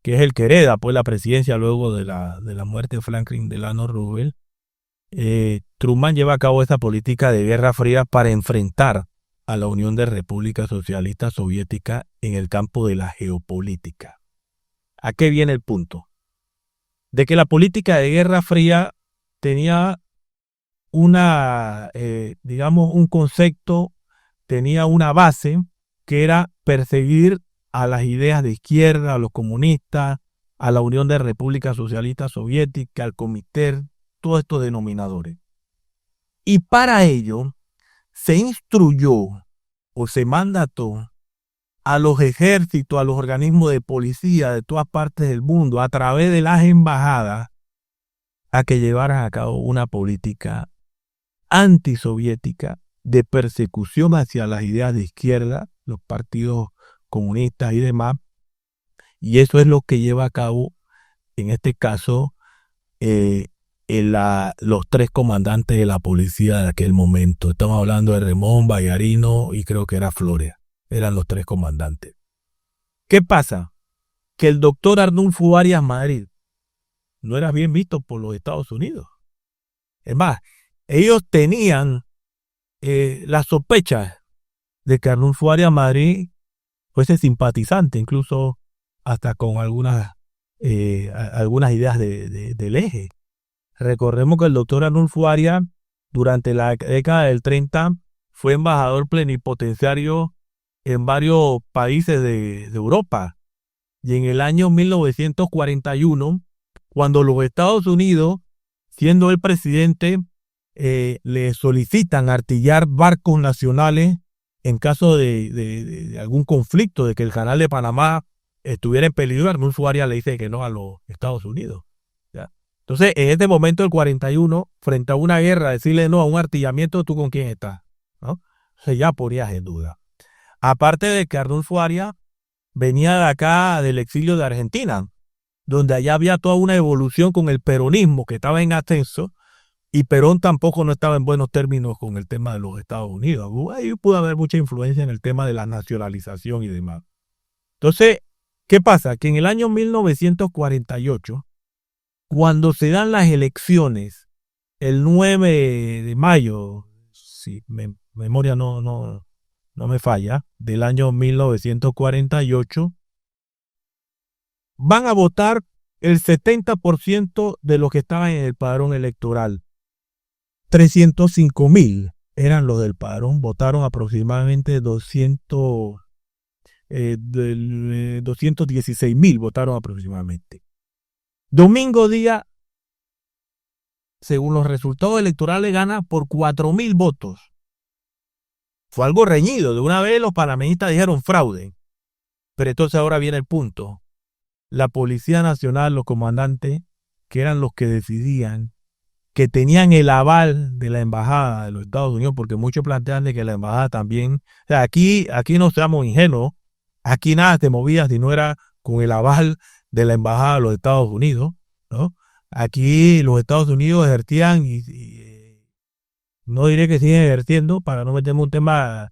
que es el que hereda pues la presidencia luego de la muerte de Franklin Delano Roosevelt, Truman lleva a cabo esa política de Guerra Fría para enfrentar a la Unión de Repúblicas Socialistas Soviéticas en el campo de la geopolítica. ¿A qué viene el punto? De que la política de Guerra Fría tenía un concepto, tenía una base que era perseguir a las ideas de izquierda, a los comunistas, a la Unión de Repúblicas Socialistas Soviéticas, al Comité, todos estos denominadores. Y para ello se instruyó o se mandató a los ejércitos, a los organismos de policía de todas partes del mundo, a través de las embajadas, a que llevaran a cabo una política antisoviética de persecución hacia las ideas de izquierda, los partidos comunistas y demás. Y eso es lo que lleva a cabo, en este caso, los 3 comandantes de la policía de aquel momento. Estamos hablando de Remón, Vallarino y creo que era Flores. Eran los 3 comandantes. ¿Qué pasa? Que el doctor Arnulfo Arias Madrid no era bien visto por los Estados Unidos. Es más, ellos tenían la sospecha de que Arnulfo Arias Madrid fuese simpatizante, incluso hasta con algunas ideas del eje. Recordemos que el doctor Arnulfo Arias, durante la década del 30, fue embajador plenipotenciario en varios países de Europa. Y en el año 1941, cuando los Estados Unidos siendo el presidente, le solicitan artillar barcos nacionales en caso de algún conflicto, de que el canal de Panamá estuviera en peligro. Arnulfo Arias le dice que no a los Estados Unidos. ¿Ya? Entonces, en este momento, el 41, frente a una guerra, decirle no a un artillamiento, ¿tú con quién estás? ¿No? Entonces ya ponías en duda. Aparte de que Arnulfo Arias venía de acá, del exilio de Argentina, donde allá había toda una evolución con el peronismo que estaba en ascenso, y Perón tampoco no estaba en buenos términos con el tema de los Estados Unidos. Ahí pudo haber mucha influencia en el tema de la nacionalización y demás. Entonces, ¿qué pasa? Que en el año 1948, cuando se dan las elecciones, el 9 de mayo, si mi memoria no me falla, del año 1948, van a votar el 70% de los que estaban en el padrón electoral. 305,000 eran los del padrón, votaron aproximadamente 216,000 votaron aproximadamente. Domingo Díaz, según los resultados electorales, gana por 4,000 votos. Fue algo reñido. De una vez los panameñistas dijeron fraude. Pero entonces ahora viene el punto. La Policía Nacional, los comandantes, que eran los que decidían, que tenían el aval de la Embajada de los Estados Unidos, porque muchos plantean de que la Embajada también, o sea, aquí no seamos ingenuos, aquí nada te movía si no era con el aval de la Embajada de los Estados Unidos, ¿no? Aquí los Estados Unidos ejercían, y no diré que siguen ejerciendo, para no meterme un tema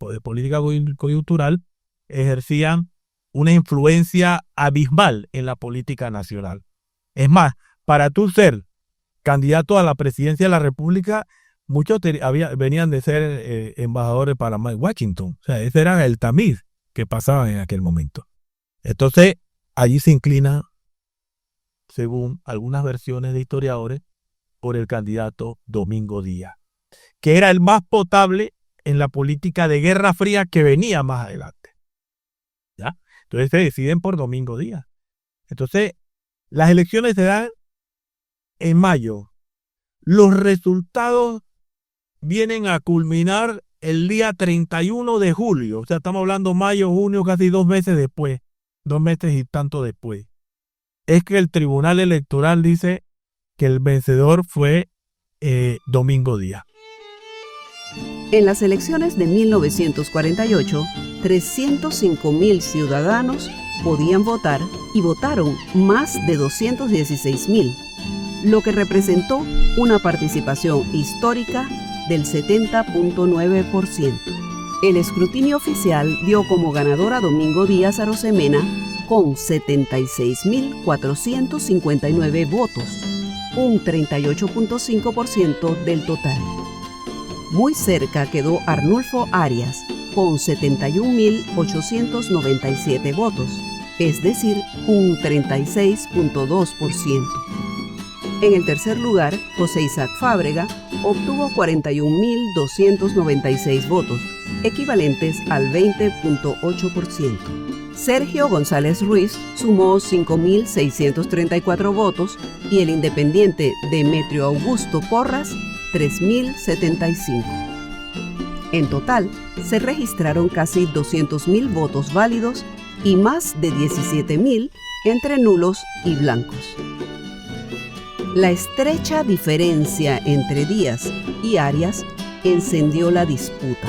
de política coyuntural, ejercían una influencia abismal en la política nacional. Es más, para tú ser candidato a la presidencia de la República, muchos venían de ser embajadores de Panamá en Washington. O sea, ese era el tamiz que pasaba en aquel momento. Entonces, allí se inclina, según algunas versiones de historiadores, por el candidato Domingo Díaz, que era el más potable en la política de Guerra Fría que venía más adelante. ¿Ya? Entonces se deciden por Domingo Díaz. Entonces, las elecciones se dan en mayo. Los resultados vienen a culminar el día 31 de julio. O sea, estamos hablando mayo, junio, casi 2 meses después. 2 meses y tanto después. Es que el Tribunal Electoral dice que el vencedor fue Domingo Díaz. En las elecciones de 1948, 305,000 ciudadanos podían votar y votaron más de 216,000, lo que representó una participación histórica del 70.9%. El escrutinio oficial dio como ganador a Domingo Díaz Arosemena con 76,459 votos, un 38.5% del total. Muy cerca quedó Arnulfo Arias con 71,897 votos, es decir, un 36.2%. En el tercer lugar, José Isaac Fábrega obtuvo 41,296 votos, equivalentes al 20.8%. Sergio González Ruiz sumó 5,634 votos y el independiente Demetrio Augusto Porras 3,075. En total, se registraron casi 200,000 votos válidos y más de 17,000 entre nulos y blancos. La estrecha diferencia entre Díaz y Arias encendió la disputa.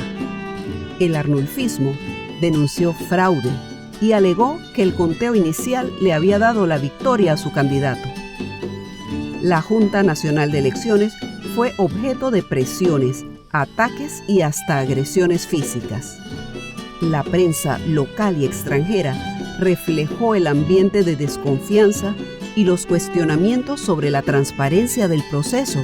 El arnulfismo denunció fraude y alegó que el conteo inicial le había dado la victoria a su candidato. La Junta Nacional de Elecciones fue objeto de presiones, ataques y hasta agresiones físicas. La prensa local y extranjera reflejó el ambiente de desconfianza y los cuestionamientos sobre la transparencia del proceso,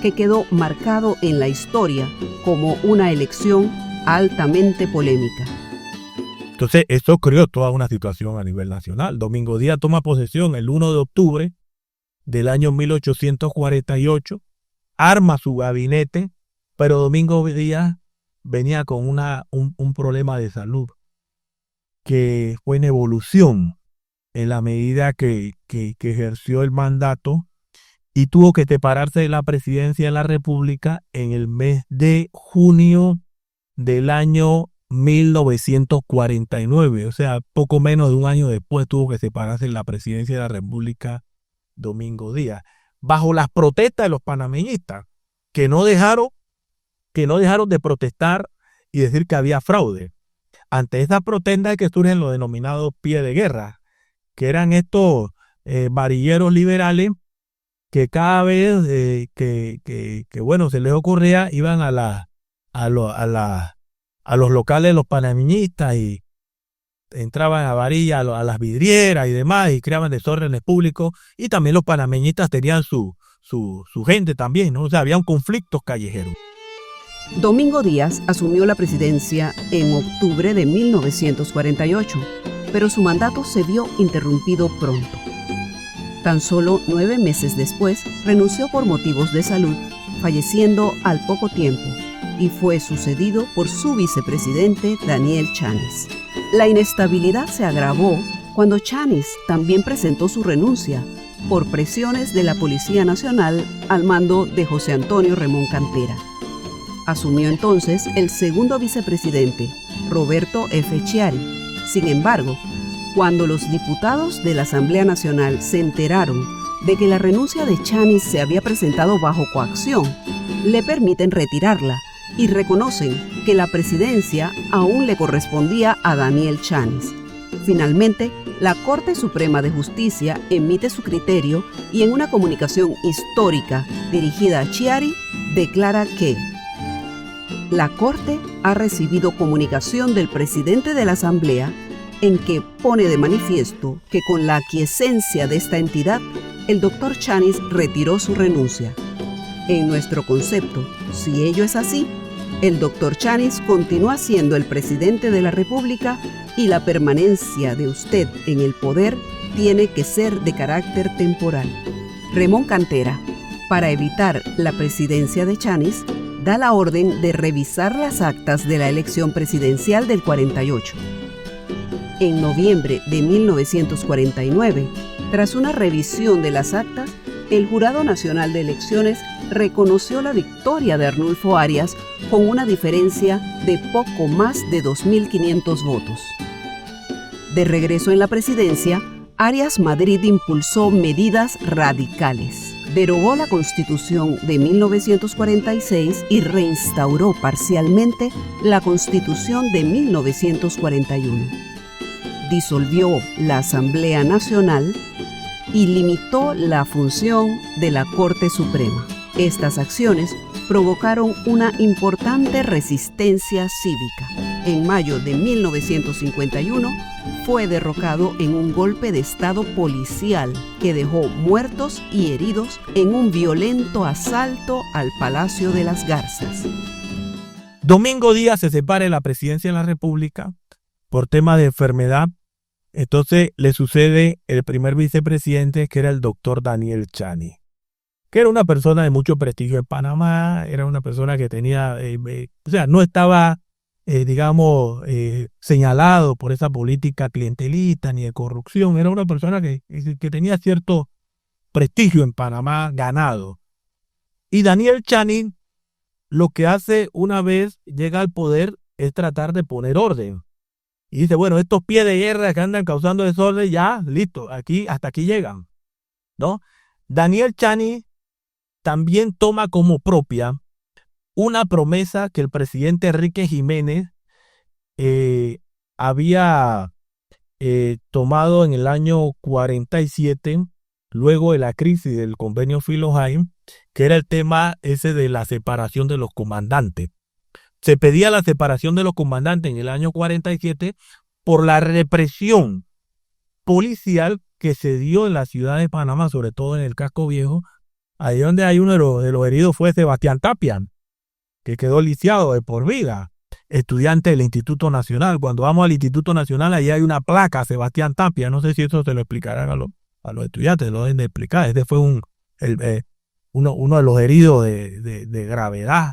que quedó marcado en la historia como una elección altamente polémica. Entonces, esto creó toda una situación a nivel nacional. Domingo Díaz toma posesión el 1 de octubre del año 1848, arma su gabinete, pero Domingo Díaz venía con un problema de salud que fue en evolución en la medida que ejerció el mandato y tuvo que separarse de la presidencia de la República en el mes de junio del año 1949, o sea, poco menos de un año después tuvo que separarse de la presidencia de la República Domingo Díaz, bajo las protestas de los panameñistas, que no dejaron de protestar y decir que había fraude. Ante esas protestas que surgen los denominados pie de guerra, que eran estos varilleros liberales que cada vez que se les ocurría iban a los locales de los panameñistas y entraban a varilla a las vidrieras y demás y creaban desórdenes públicos, y también los panameñistas tenían su gente también, ¿no? O sea, había conflictos callejeros. Domingo Díaz asumió la presidencia en octubre de 1948, pero su mandato se vio interrumpido pronto. Tan solo 9 meses después renunció por motivos de salud, falleciendo al poco tiempo, y fue sucedido por su vicepresidente Daniel Chanis. La inestabilidad se agravó cuando Chanis también presentó su renuncia por presiones de la Policía Nacional al mando de José Antonio Remón Cantera. Asumió entonces el segundo vicepresidente, Roberto F. Chiari. Sin embargo, cuando los diputados de la Asamblea Nacional se enteraron de que la renuncia de Chanis se había presentado bajo coacción, le permiten retirarla y reconocen que la presidencia aún le correspondía a Daniel Chanis. Finalmente, la Corte Suprema de Justicia emite su criterio y en una comunicación histórica dirigida a Chiari declara que la Corte ha recibido comunicación del presidente de la Asamblea en que pone de manifiesto que con la aquiescencia de esta entidad, el doctor Chanis retiró su renuncia. En nuestro concepto, si ello es así, el doctor Chanis continúa siendo el presidente de la República y la permanencia de usted en el poder tiene que ser de carácter temporal. Remón Cantera, para evitar la presidencia de Chanis, da la orden de revisar las actas de la elección presidencial del 48. En noviembre de 1949, tras una revisión de las actas, el Jurado Nacional de Elecciones reconoció la victoria de Arnulfo Arias con una diferencia de poco más de 2.500 votos. De regreso en la presidencia, Arias Madrid impulsó medidas radicales. Derogó la Constitución de 1946 y reinstauró parcialmente la Constitución de 1941. Disolvió la Asamblea Nacional y limitó la función de la Corte Suprema. Estas acciones provocaron una importante resistencia cívica. En mayo de 1951 fue derrocado en un golpe de Estado policial que dejó muertos y heridos en un violento asalto al Palacio de las Garzas. Domingo Díaz se separa de la presidencia de la República por tema de enfermedad. Entonces le sucede el primer vicepresidente, que era el doctor Daniel Chanis, que era una persona de mucho prestigio en Panamá, era una persona que tenía, no estaba, señalado por esa política clientelista ni de corrupción, era una persona que tenía cierto prestigio en Panamá ganado. Y Daniel Chanis lo que hace una vez llega al poder es tratar de poner orden. Y dice, bueno, estos pies de guerra que andan causando desorden, ya, listo, hasta aquí llegan, ¿no? Daniel Chanis también toma como propia una promesa que el presidente Enrique Jiménez había tomado en el año 47, luego de la crisis del convenio Filo-Jaime, que era el tema ese de la separación de los comandantes. Se pedía la separación de los comandantes en el año 47 por la represión policial que se dio en la ciudad de Panamá, sobre todo en el Casco Viejo. Ahí donde hay uno de los heridos fue Sebastián Tapia, que quedó lisiado de por vida, estudiante del Instituto Nacional. Cuando vamos al Instituto Nacional, ahí hay una placa, Sebastián Tapia. No sé si eso se lo explicarán a los estudiantes, lo deben de explicar. Este fue uno de los heridos de gravedad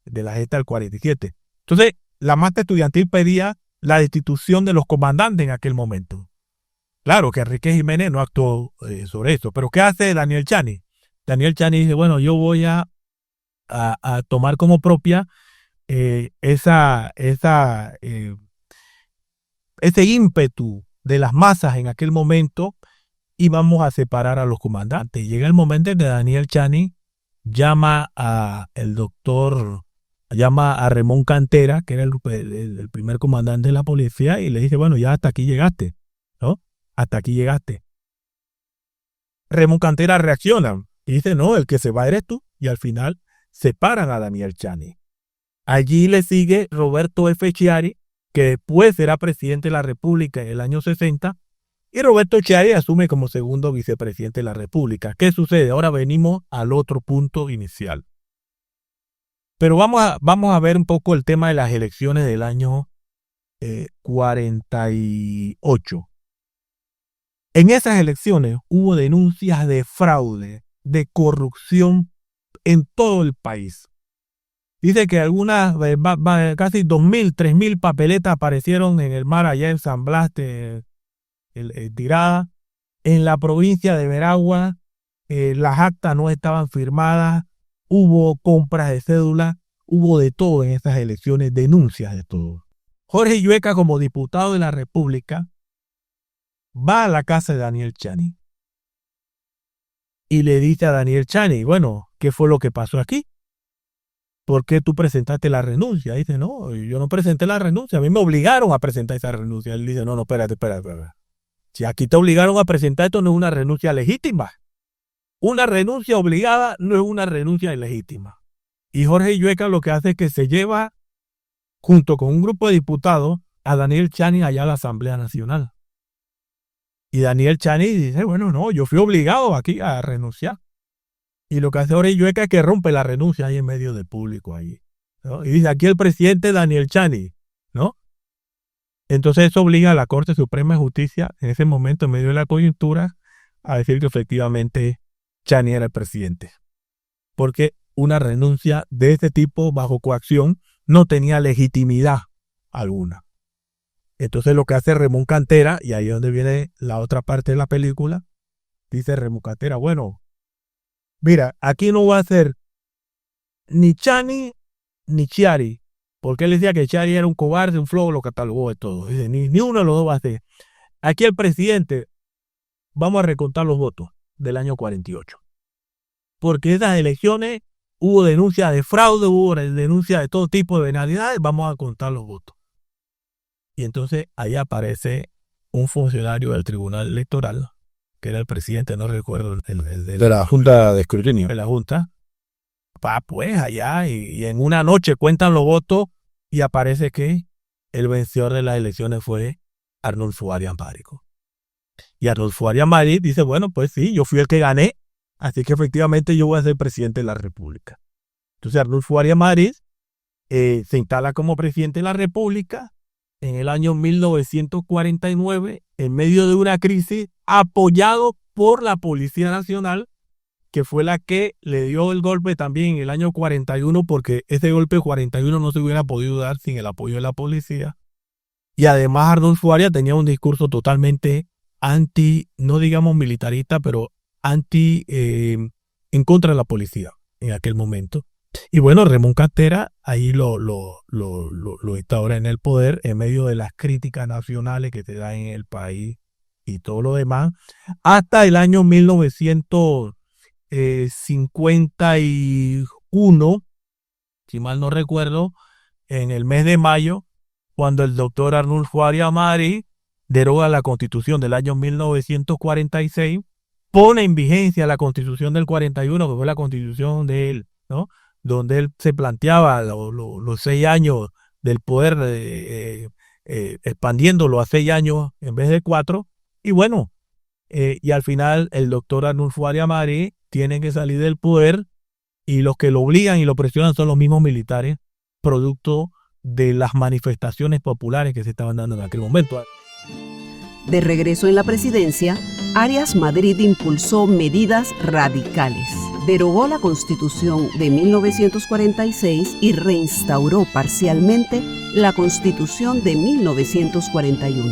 de la gesta del 47. Entonces, la masa estudiantil pedía la destitución de los comandantes en aquel momento. Claro que Enrique Jiménez no actuó sobre eso, pero ¿qué hace Daniel Chanis? Daniel Chani dice, bueno, yo voy a tomar como propia ese ímpetu de las masas en aquel momento y vamos a separar a los comandantes. Llega el momento en que Daniel Chani llama a Ramón Cantera, que era el primer comandante de la policía, y le dice, bueno, ya hasta aquí llegaste, ¿no? Hasta aquí llegaste. Ramón Cantera reacciona y dice, no, el que se va eres tú, y al final separan a Daniel Chani. Allí le sigue Roberto F. Chiari, que después será presidente de la República en el año 60, y Roberto Chiari asume como segundo vicepresidente de la República. ¿Qué sucede? Ahora venimos al otro punto inicial. Pero vamos a ver un poco el tema de las elecciones del año 48. En esas elecciones hubo denuncias de fraude, de corrupción en todo el país. Dice que algunas, casi 2.000, 3.000 papeletas aparecieron en el mar allá en San Blas, tirada. En la provincia de Veragua, las actas no estaban firmadas, hubo compras de cédula, hubo de todo en esas elecciones, denuncias de todo. Jorge Llueca, como diputado de la República, va a la casa de Daniel Chani y le dice a Daniel Chani, bueno, ¿qué fue lo que pasó aquí? ¿Por qué tú presentaste la renuncia? Dice, no, yo no presenté la renuncia, a mí me obligaron a presentar esa renuncia. Él dice, no, espérate. Si aquí te obligaron a presentar esto, no es una renuncia legítima. Una renuncia obligada no es una renuncia ilegítima. Y Jorge Llueca lo que hace es que se lleva, junto con un grupo de diputados, a Daniel Chani allá a la Asamblea Nacional. Y Daniel Chani dice, bueno, no, yo fui obligado aquí a renunciar. Y lo que hace Jorge Llueca es que rompe la renuncia ahí en medio del público ahí, ¿no? Y dice, aquí el presidente Daniel Chani, ¿no? Entonces eso obliga a la Corte Suprema de Justicia, en ese momento, en medio de la coyuntura, a decir que efectivamente Chani era el presidente. Porque una renuncia de este tipo bajo coacción no tenía legitimidad alguna. Entonces lo que hace Ramón Cantera, y ahí es donde viene la otra parte de la película, dice Ramón Cantera, bueno, mira, aquí no va a ser ni Chani ni Chiari, porque él decía que Chiari era un cobarde, un flojo, lo catalogó de todo. Dice, ni uno de los dos va a ser. Aquí el presidente, vamos a recontar los votos del año 48. Porque esas elecciones hubo denuncias de fraude, hubo denuncias de todo tipo de venalidades, vamos a contar los votos. Y entonces ahí aparece un funcionario del Tribunal Electoral, que era el presidente, no recuerdo, de la Junta de Escrutinio. De la Junta. Va pues allá y en una noche cuentan los votos y aparece que el vencedor de las elecciones fue Arnulfo Arias Marico. Y Arnulfo Arias Marico dice, bueno, pues sí, yo fui el que gané, así que efectivamente yo voy a ser presidente de la República. Entonces Arnulfo Arias Marico se instala como presidente de la República en el año 1949, en medio de una crisis, apoyado por la Policía Nacional, que fue la que le dio el golpe también en el año 41, porque ese golpe 41 no se hubiera podido dar sin el apoyo de la policía. Y además Arnulfo Arias tenía un discurso totalmente anti, no digamos militarista, pero anti, en contra de la policía en aquel momento. Y bueno, Ramón Cantera ahí lo está ahora en el poder en medio de las críticas nacionales que se dan en el país y todo lo demás, hasta el año 1951, si mal no recuerdo, en el mes de mayo, cuando el doctor Arnulfo Arias Marico deroga la Constitución del año 1946, pone en vigencia la Constitución del 41, que fue la Constitución de él, ¿no? Donde él se planteaba los 6 años del poder, expandiéndolo a 6 años en vez de 4. Y bueno, y al final el doctor Arnulfo Arias Marico tiene que salir del poder y los que lo obligan y lo presionan son los mismos militares, producto de las manifestaciones populares que se estaban dando en aquel momento. De regreso en la presidencia, Arias Madrid impulsó medidas radicales. Derogó la Constitución de 1946 y reinstauró parcialmente la Constitución de 1941.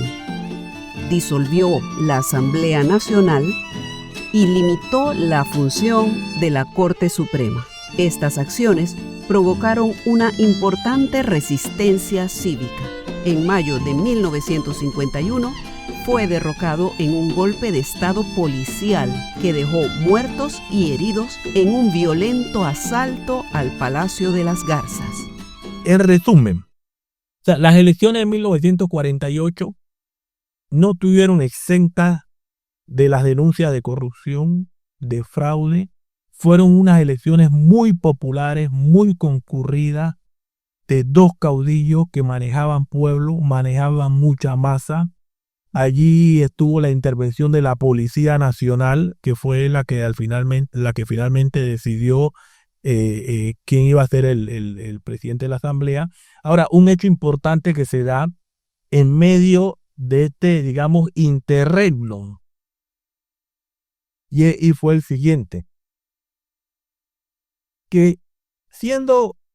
Disolvió la Asamblea Nacional y limitó la función de la Corte Suprema. Estas acciones provocaron una importante resistencia cívica. En mayo de 1951 fue derrocado en un golpe de estado policial que dejó muertos y heridos en un violento asalto al Palacio de las Garzas. En resumen, las elecciones de 1948 no tuvieron exentas de las denuncias de corrupción, de fraude. Fueron unas elecciones muy populares, muy concurridas, de dos caudillos que manejaban pueblo, manejaban mucha masa. Allí estuvo la intervención de la Policía Nacional, que fue la que finalmente decidió quién iba a ser el presidente de la Asamblea. Ahora, un hecho importante que se da en medio de este, digamos, interregno, y fue el siguiente, que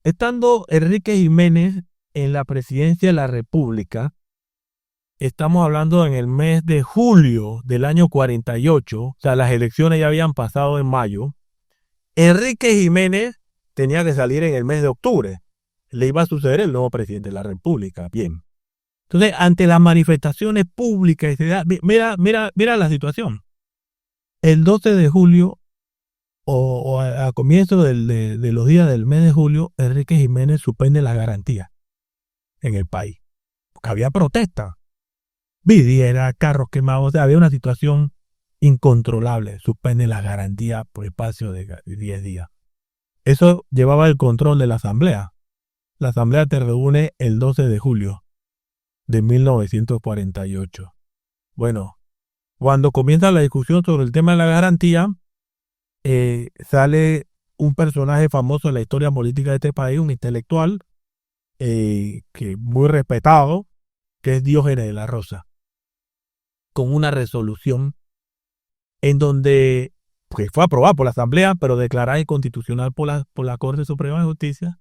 estando Enrique Jiménez en la presidencia de la República, estamos hablando en el mes de julio del año 48, o sea, las elecciones ya habían pasado en mayo. Enrique Jiménez tenía que salir en el mes de octubre. Le iba a suceder el nuevo presidente de la República. Bien. Entonces, ante las manifestaciones públicas, mira la situación. El 12 de julio, o a comienzo de los días del mes de julio, Enrique Jiménez suspende las garantías en el país. Porque había protesta. Vidiera, carros quemados, o sea, había una situación incontrolable. Suspende las garantías por espacio de 10 días. Eso llevaba el control de la Asamblea. La Asamblea te reúne el 12 de julio de 1948. Bueno, cuando comienza la discusión sobre el tema de la garantía, sale un personaje famoso en la historia política de este país, un intelectual que muy respetado, que es Diógenes de la Rosa, con una resolución en donde pues, fue aprobada por la Asamblea, pero declarada inconstitucional por la Corte Suprema de Justicia.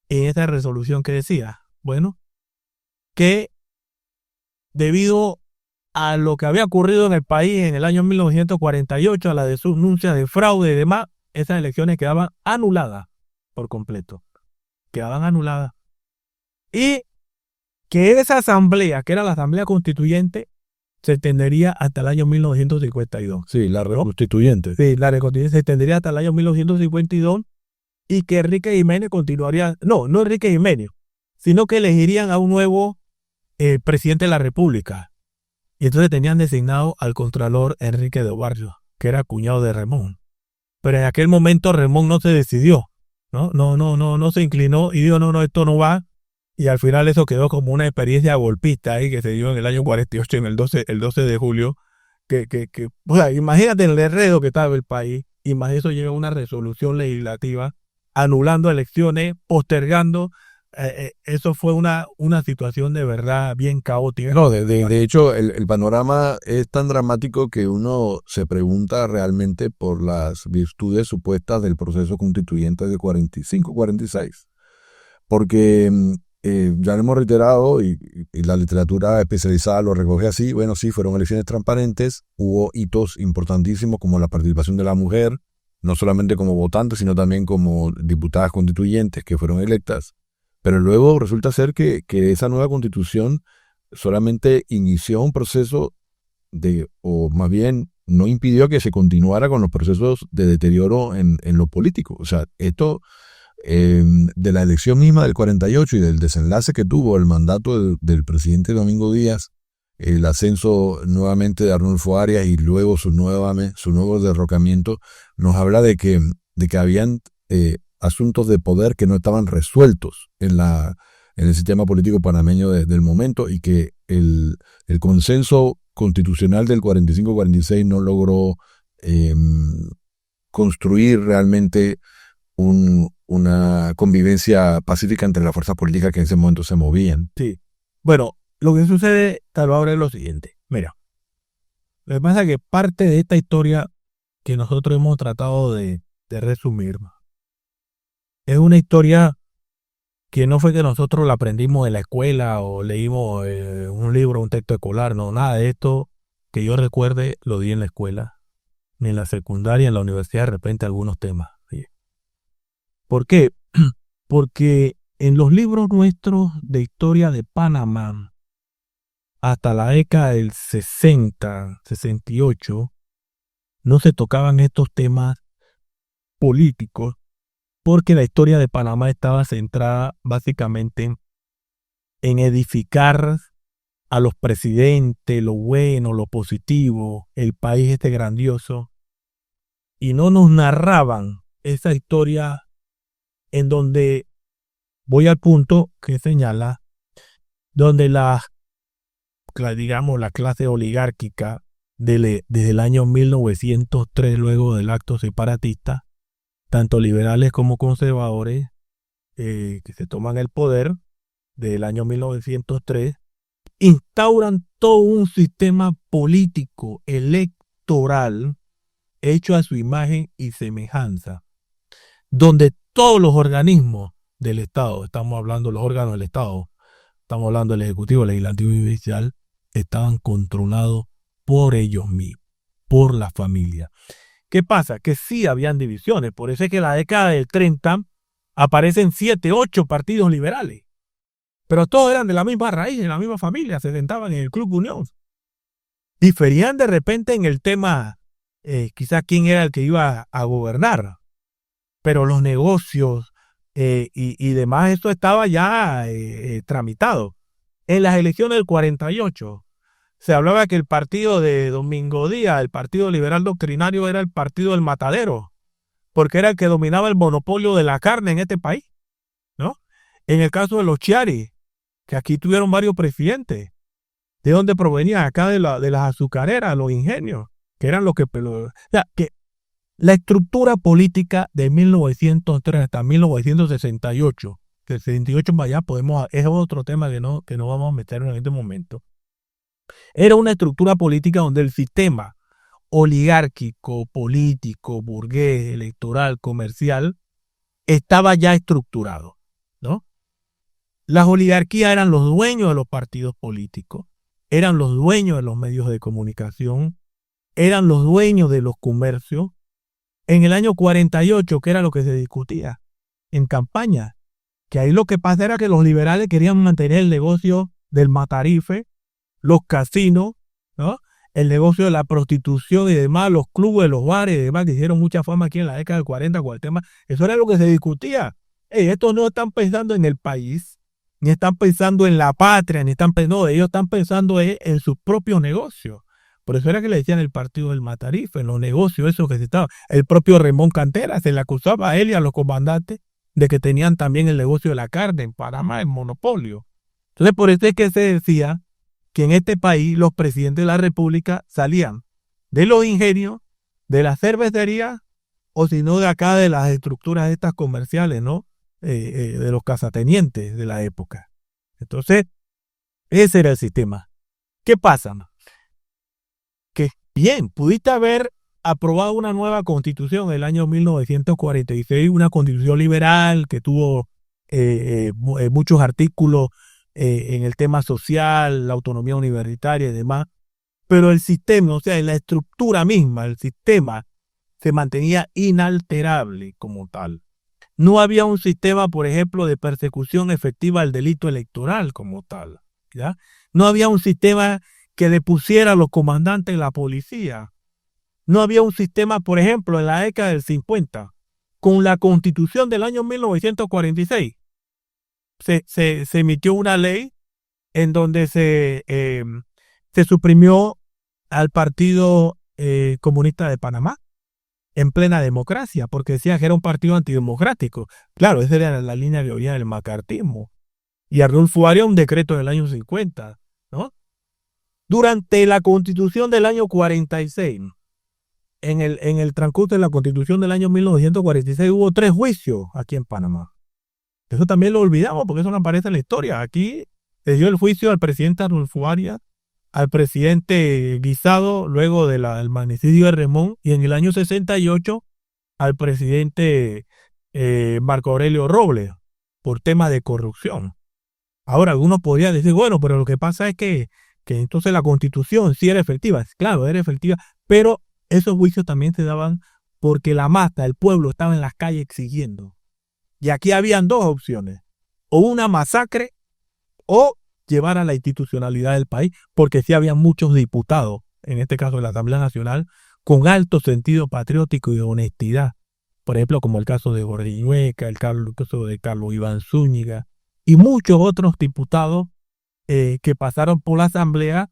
En esa resolución que decía, bueno, que debido a lo que había ocurrido en el país en el año 1948, a la denuncia de fraude y demás, esas elecciones quedaban anuladas por completo. Quedaban anuladas. Y que esa asamblea, que era la Asamblea Constituyente, se extendería hasta el año 1952. Sí, la reconstituyente. Sí, la reconstituyente se extendería hasta el año 1952 y que Enrique Jiménez continuaría, no Enrique Jiménez, sino que elegirían a un nuevo presidente de la República. Y entonces tenían designado al contralor Enrique de Barrio, que era cuñado de Remón. Pero en aquel momento Remón no se decidió, no se inclinó y dijo, no, esto no va. Y al final eso quedó como una experiencia golpista ahí que se dio en el año 48, en el 12 de julio. O sea, imagínate el enredo que estaba el país, y más eso llega a una resolución legislativa anulando elecciones, postergando. Eso fue una situación de verdad bien caótica. No, de hecho, el panorama es tan dramático que uno se pregunta realmente por las virtudes supuestas del proceso constituyente de 45-46. Porque ya lo hemos reiterado y la literatura especializada lo recoge así. Bueno, sí, fueron elecciones transparentes, hubo hitos importantísimos como la participación de la mujer, no solamente como votante, sino también como diputadas constituyentes que fueron electas. Pero luego resulta ser que esa nueva constitución solamente inició un proceso o más bien no impidió que se continuara con los procesos de deterioro en lo político. O sea, esto de la elección misma del 48 y del desenlace que tuvo el mandato del presidente Domingo Díaz, el ascenso nuevamente de Arnulfo Arias y luego su nuevo derrocamiento, nos habla de que habían asuntos de poder que no estaban resueltos en el sistema político panameño del momento, y que el consenso constitucional del 45-46 no logró construir realmente una convivencia pacífica entre las fuerzas políticas que en ese momento se movían. Sí. Bueno, lo que sucede, tal vez ahora, es lo siguiente. Mira, lo que pasa es que parte de esta historia que nosotros hemos tratado de resumir es una historia que no fue que nosotros la aprendimos en la escuela o leímos un libro, un texto escolar, no, nada de esto que yo recuerde lo di en la escuela, en la secundaria, en la universidad, de repente algunos temas. ¿Sí? ¿Por qué? Porque en los libros nuestros de historia de Panamá, hasta la década del 60, 68, no se tocaban estos temas políticos, porque la historia de Panamá estaba centrada básicamente en edificar a los presidentes, lo bueno, lo positivo, el país este grandioso, y no nos narraban esa historia en donde, voy al punto que señala, donde digamos, la clase oligárquica desde el año 1903, luego del acto separatista, tanto liberales como conservadores, que se toman el poder desde el año 1903, instauran todo un sistema político electoral hecho a su imagen y semejanza, donde todos los organismos del Estado, estamos hablando de los órganos del Estado, estamos hablando del Ejecutivo, Legislativo y Judicial, estaban controlados por ellos mismos, por la familia. ¿Qué pasa? Que sí habían divisiones, por eso es que en la década del 30 aparecen 7, 8 partidos liberales, pero todos eran de la misma raíz, de la misma familia, se sentaban en el Club Unión. Diferían de repente en el tema, quizás quién era el que iba a gobernar, pero los negocios y demás, esto estaba ya tramitado. En las elecciones del 48 se hablaba que el partido de Domingo Díaz, el Partido Liberal Doctrinario, era el partido del matadero, porque era el que dominaba el monopolio de la carne en este país, ¿no? En el caso de los Chiari, que aquí tuvieron varios presidentes, ¿de dónde provenían? Acá de las azucareras, los ingenios, que eran los que... O sea, que la estructura política de 1903 hasta 1968, que el 68 para allá es otro tema que no vamos a meter en este momento, era una estructura política donde el sistema oligárquico, político, burgués, electoral, comercial, estaba ya estructurado, ¿no? Las oligarquías eran los dueños de los partidos políticos, eran los dueños de los medios de comunicación, eran los dueños de los comercios. En el año 48, que era lo que se discutía en campaña, que ahí lo que pasa era que los liberales querían mantener el negocio del matarife, los casinos, ¿no? El negocio de la prostitución y demás, los clubes, los bares y demás, que hicieron mucha fama aquí en la década del 40 con el tema. Eso era lo que se discutía. Estos no están pensando en el país, ni están pensando en la patria, no, ellos están pensando en sus propios negocios. Por eso era que le decían el partido del matarife, en los negocios, eso que se estaba. El propio Ramón Cantera se le acusaba a él y a los comandantes de que tenían también el negocio de la carne en Panamá, el monopolio. Entonces, por eso es que se decía que en este país los presidentes de la República salían de los ingenios, de las cervecerías, o si no de acá de las estructuras estas comerciales, ¿no? De los cazatenientes de la época. Entonces, ese era el sistema. ¿Qué pasa? Que bien, pudiste haber aprobado una nueva constitución en el año 1946, una constitución liberal que tuvo muchos artículos en el tema social, la autonomía universitaria y demás, pero el sistema, o sea, en la estructura misma, el sistema se mantenía inalterable como tal. No había un sistema, por ejemplo, de persecución efectiva al delito electoral como tal, ¿ya? No había un sistema que depusiera a los comandantes de la policía. No había un sistema, por ejemplo, en la década del 50, con la Constitución del año 1946. Se emitió una ley en donde se suprimió al Partido Comunista de Panamá en plena democracia, porque decía que era un partido antidemocrático. Claro, esa era la línea de origen del macartismo. Y Arnulfo Arias un decreto del año 50, ¿no? Durante la Constitución del año 46, en el transcurso de la Constitución del año 1946 hubo 3 juicios aquí en Panamá. Eso también lo olvidamos porque eso no aparece en la historia. Aquí se dio el juicio al presidente Arnulfo Arias, al presidente Guisado, luego del magnicidio de Remón, y en el año 68 al presidente Marco Aurelio Robles, por temas de corrupción. Ahora, algunos podrían decir, bueno, pero lo que pasa es que entonces la Constitución sí era efectiva. Claro, era efectiva, pero esos juicios también se daban porque la masa, el pueblo, estaba en las calles exigiendo. Y aquí habían dos opciones: o una masacre o llevar a la institucionalidad del país, porque sí había muchos diputados, en este caso de la Asamblea Nacional, con alto sentido patriótico y de honestidad. Por ejemplo, como el caso de Gordiñueca, el caso de Carlos Iván Zúñiga y muchos otros diputados que pasaron por la Asamblea,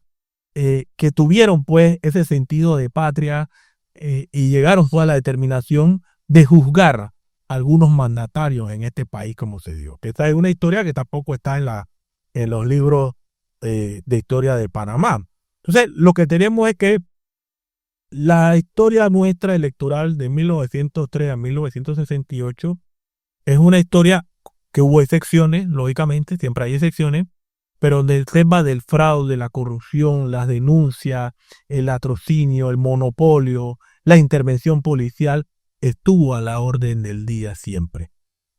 que tuvieron pues ese sentido de patria y llegaron pues, a la determinación de juzgar a algunos mandatarios en este país como se dio. Esta es una historia que tampoco está en los libros de historia de Panamá. Entonces, lo que tenemos es que la historia nuestra electoral de 1903 a 1968 es una historia que hubo excepciones, lógicamente, siempre hay excepciones, pero donde el tema del fraude, la corrupción, las denuncias, el latrocinio, el monopolio, la intervención policial, estuvo a la orden del día siempre.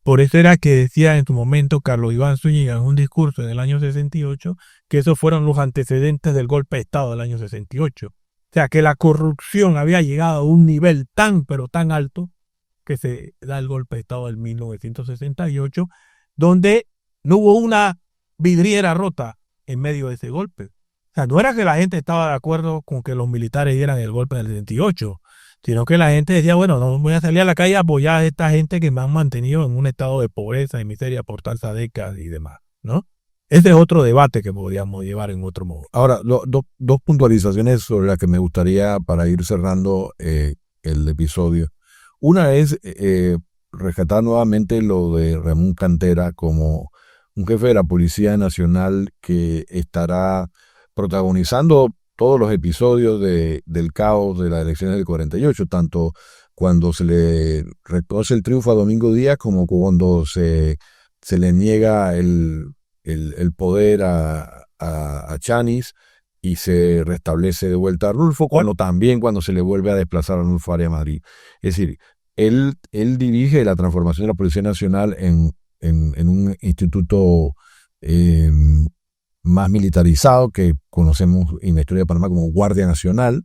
Por eso era que decía en su momento Carlos Iván Zúñiga en un discurso en el año 68 que esos fueron los antecedentes del golpe de Estado del año 68. O sea, que la corrupción había llegado a un nivel tan, pero tan alto que se da el golpe de Estado del 1968, donde no hubo una vidriera rota en medio de ese golpe. O sea, no era que la gente estaba de acuerdo con que los militares dieran el golpe del 68, sino que la gente decía, bueno, no voy a salir a la calle a apoyar a esta gente que me han mantenido en un estado de pobreza y miseria por tantas décadas y demás, ¿no? Ese es otro debate que podríamos llevar en otro modo. Ahora, dos puntualizaciones sobre las que me gustaría para ir cerrando el episodio. Una es rescatar nuevamente lo de Ramón Cantera como un jefe de la Policía Nacional que estará protagonizando todos los episodios del caos de las elecciones del 48, tanto cuando se le reconoce el triunfo a Domingo Díaz como cuando se le niega el poder a Chanis y se restablece de vuelta a Arnulfo, cuando se le vuelve a desplazar a Arnulfo Arias Madrid. Es decir, él dirige la transformación de la Policía Nacional en un instituto más militarizado que conocemos en la historia de Panamá como Guardia Nacional,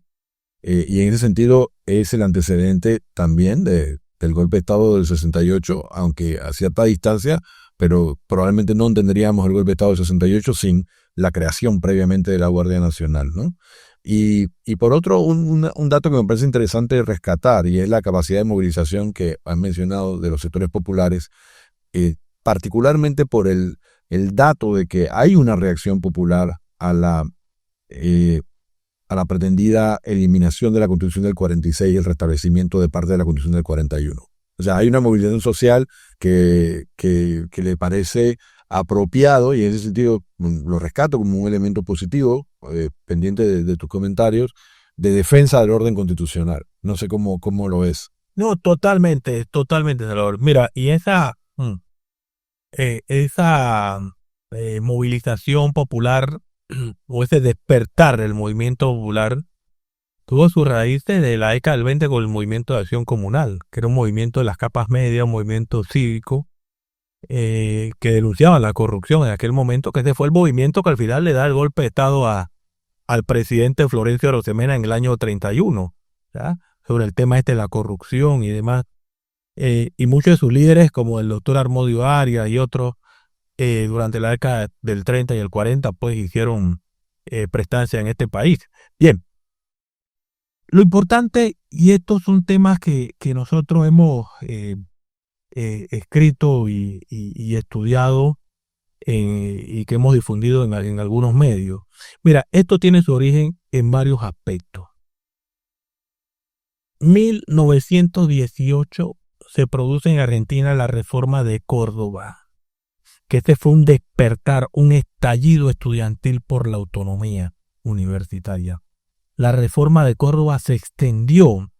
y en ese sentido es el antecedente también del golpe de Estado del 68, aunque a cierta distancia, pero probablemente no entenderíamos el golpe de Estado del 68 sin la creación previamente de la Guardia Nacional, ¿no? Y por otro, un dato que me parece interesante rescatar, y es la capacidad de movilización que han mencionado de los sectores populares, particularmente por el dato de que hay una reacción popular a la pretendida eliminación de la Constitución del 46 y el restablecimiento de parte de la Constitución del 41. O sea, hay una movilización social que le parece apropiado, y en ese sentido lo rescato como un elemento positivo, pendiente de tus comentarios, de defensa del orden constitucional. No sé cómo lo ves. No, totalmente, Salvador. Mira, y esa movilización popular o ese despertar del movimiento popular tuvo sus raíces de la década del 20 con el movimiento de acción comunal, que era un movimiento de las capas medias, un movimiento cívico que denunciaba la corrupción en aquel momento, que ese fue el movimiento que al final le da el golpe de Estado al presidente Florencio Arosemena en el año 31, ¿ya? Sobre el tema de la corrupción y demás. Y muchos de sus líderes, como el doctor Armodio Arias y otros, durante la década del 30 y el 40, pues hicieron prestancia en este país. Bien, lo importante, y estos son temas que nosotros hemos escrito y estudiado y que hemos difundido en algunos medios. Mira, esto tiene su origen en varios aspectos. 1918 se produce en Argentina la Reforma de Córdoba, que este fue un despertar, un estallido estudiantil por la autonomía universitaria. La Reforma de Córdoba se extendió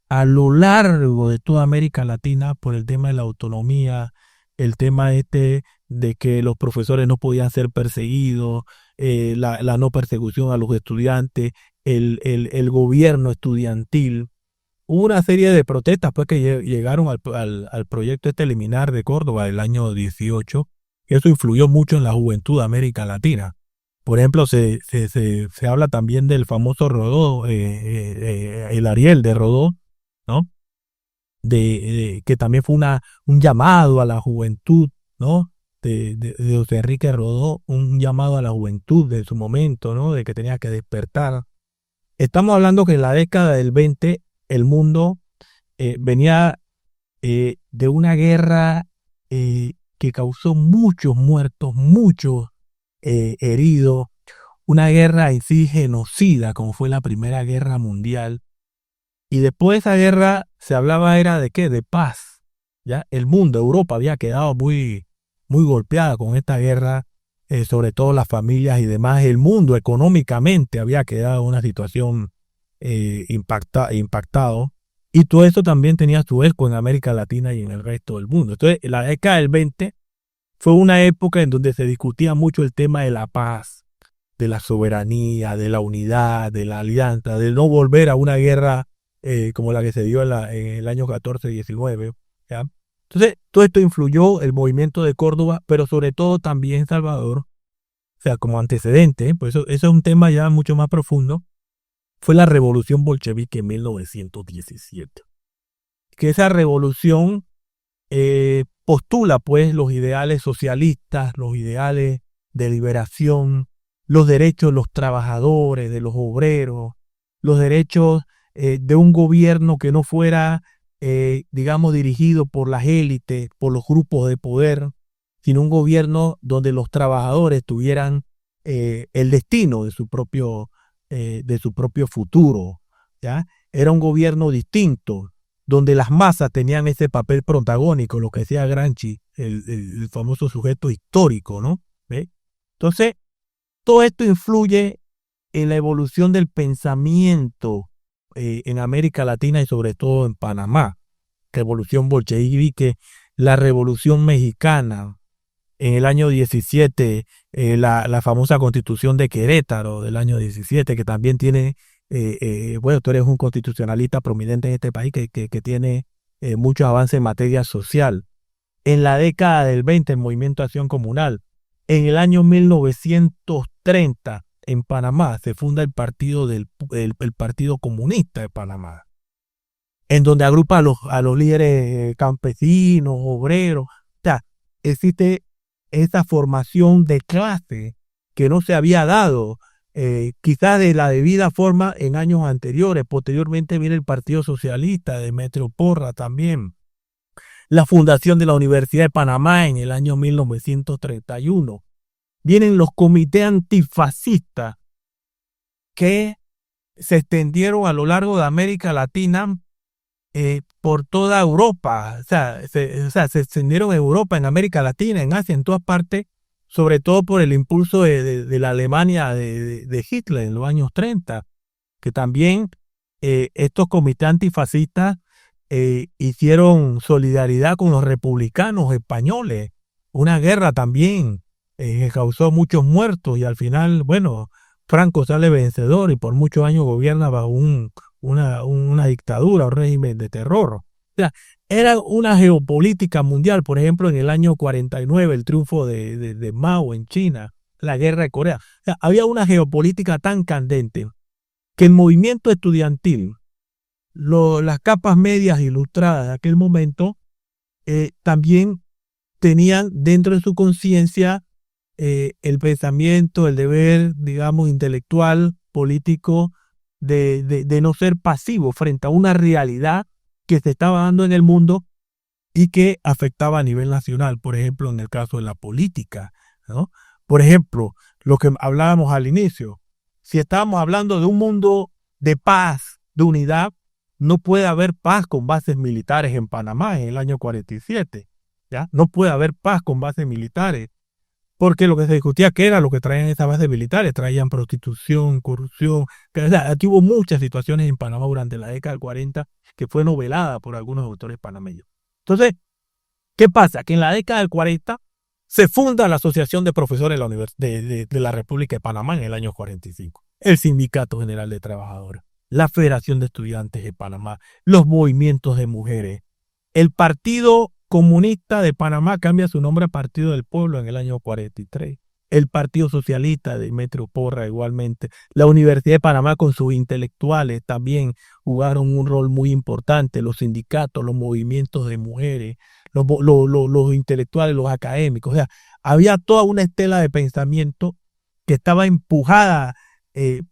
a lo largo de toda América Latina por el tema de la autonomía, el tema de que los profesores no podían ser perseguidos, la no persecución a los estudiantes, el gobierno estudiantil. Hubo una serie de protestas pues, que llegaron al proyecto eliminar de Córdoba del año 18, y eso influyó mucho en la juventud de América Latina. Por ejemplo, se habla también del famoso Rodó, el Ariel de Rodó, ¿no? Que también fue un llamado a la juventud, ¿no? De José Enrique Rodó, un llamado a la juventud de su momento, ¿no? De que tenía que despertar. Estamos hablando que en la década del 20 el mundo venía de una guerra que causó muchos muertos, muchos heridos, una guerra en sí genocida, como fue la Primera Guerra Mundial. Y después de esa guerra se hablaba era de qué, de paz. Ya el mundo, Europa había quedado muy, muy golpeada con esta guerra, sobre todo las familias y demás. El mundo económicamente había quedado en una situación impactado. Y todo eso también tenía su eco en América Latina y en el resto del mundo. Entonces, la década del 20 fue una época en donde se discutía mucho el tema de la paz, de la soberanía, de la unidad, de la alianza, de no volver a una guerra como la que se dio en el año 14-19. ¿Ya? Entonces, todo esto influyó el movimiento de Córdoba, pero sobre todo también Salvador, o sea, como antecedente, pues eso es un tema ya mucho más profundo, fue la revolución bolchevique en 1917. Que esa revolución postula pues los ideales socialistas, los ideales de liberación, los derechos de los trabajadores, de los obreros, los derechos de un gobierno que no fuera, digamos, dirigido por las élites, por los grupos de poder, sino un gobierno donde los trabajadores tuvieran el destino de su propio futuro. ¿Ya? Era un gobierno distinto, donde las masas tenían ese papel protagónico, lo que decía Gramsci, el famoso sujeto histórico, ¿no? ¿Ve? Entonces, todo esto influye en la evolución del pensamiento en América Latina y sobre todo en Panamá. Revolución bolchevique, la Revolución Mexicana, en el año 17, la famosa Constitución de Querétaro del año 17, que también tiene, bueno, tú eres un constitucionalista prominente en este país que tiene muchos avances en materia social. En la década del 20, el Movimiento de Acción Comunal. En el año 1930, en Panamá, se funda el Partido Comunista de Panamá, en donde agrupa a los líderes campesinos, obreros. O sea, existe esa formación de clase que no se había dado quizás de la debida forma en años anteriores. Posteriormente viene el Partido Socialista de Demetrio Porras también. La fundación de la Universidad de Panamá en el año 1931. Vienen los comités antifascistas que se extendieron a lo largo de América Latina, por toda Europa. O sea, se extendieron en Europa, en América Latina, en Asia, en todas partes, sobre todo por el impulso de la Alemania de Hitler en los años 30, que también estos comités antifascistas hicieron solidaridad con los republicanos españoles. Una guerra también que causó muchos muertos y al final, bueno, Franco sale vencedor y por muchos años gobierna bajo una dictadura, un régimen de terror. O sea, era una geopolítica mundial. Por ejemplo, en el año 49, el triunfo de Mao en China, la guerra de Corea. O sea, había una geopolítica tan candente que el movimiento estudiantil, las capas medias ilustradas de aquel momento, también tenían dentro de su conciencia el pensamiento, el deber, digamos, intelectual, político, de no ser pasivo frente a una realidad que se estaba dando en el mundo y que afectaba a nivel nacional, por ejemplo, en el caso de la política, ¿no? Por ejemplo, lo que hablábamos al inicio, si estábamos hablando de un mundo de paz, de unidad, no puede haber paz con bases militares en Panamá en el año 47, ¿ya? No puede haber paz con bases militares, porque lo que se discutía que era lo que traían esas bases militares, traían prostitución, corrupción. O sea, aquí hubo muchas situaciones en Panamá durante la década del 40 que fue novelada por algunos autores panameños. Entonces, ¿qué pasa? Que en la década del 40 se funda la Asociación de Profesores de la República de Panamá en el año 45, el Sindicato General de Trabajadores, la Federación de Estudiantes de Panamá, los movimientos de mujeres. El Partido Comunista de Panamá cambia su nombre a Partido del Pueblo en el año 43. el Partido Socialista de Demetrio Porras igualmente, la Universidad de Panamá con sus intelectuales también jugaron un rol muy importante, los sindicatos, los movimientos de mujeres, los intelectuales, los académicos, o sea, había toda una estela de pensamiento que estaba empujada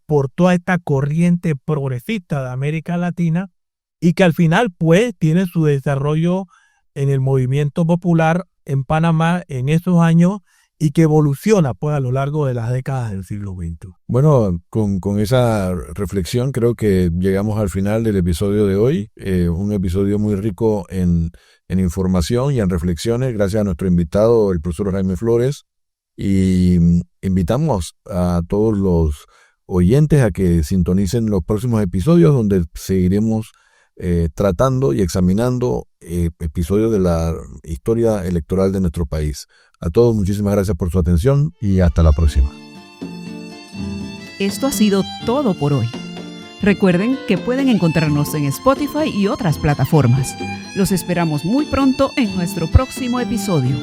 por toda esta corriente progresista de América Latina y que al final pues tiene su desarrollo en el movimiento popular en Panamá en esos años y que evoluciona pues a lo largo de las décadas del siglo XX. Bueno, con esa reflexión creo que llegamos al final del episodio de hoy, un episodio muy rico en información y en reflexiones, gracias a nuestro invitado, el profesor Jaime Flores, y invitamos a todos los oyentes a que sintonicen los próximos episodios donde seguiremos tratando y examinando episodios de la historia electoral de nuestro país. A todos muchísimas gracias por su atención y hasta la próxima. Esto ha sido todo por hoy. Recuerden que pueden encontrarnos en Spotify y otras plataformas. Los esperamos muy pronto en nuestro próximo episodio.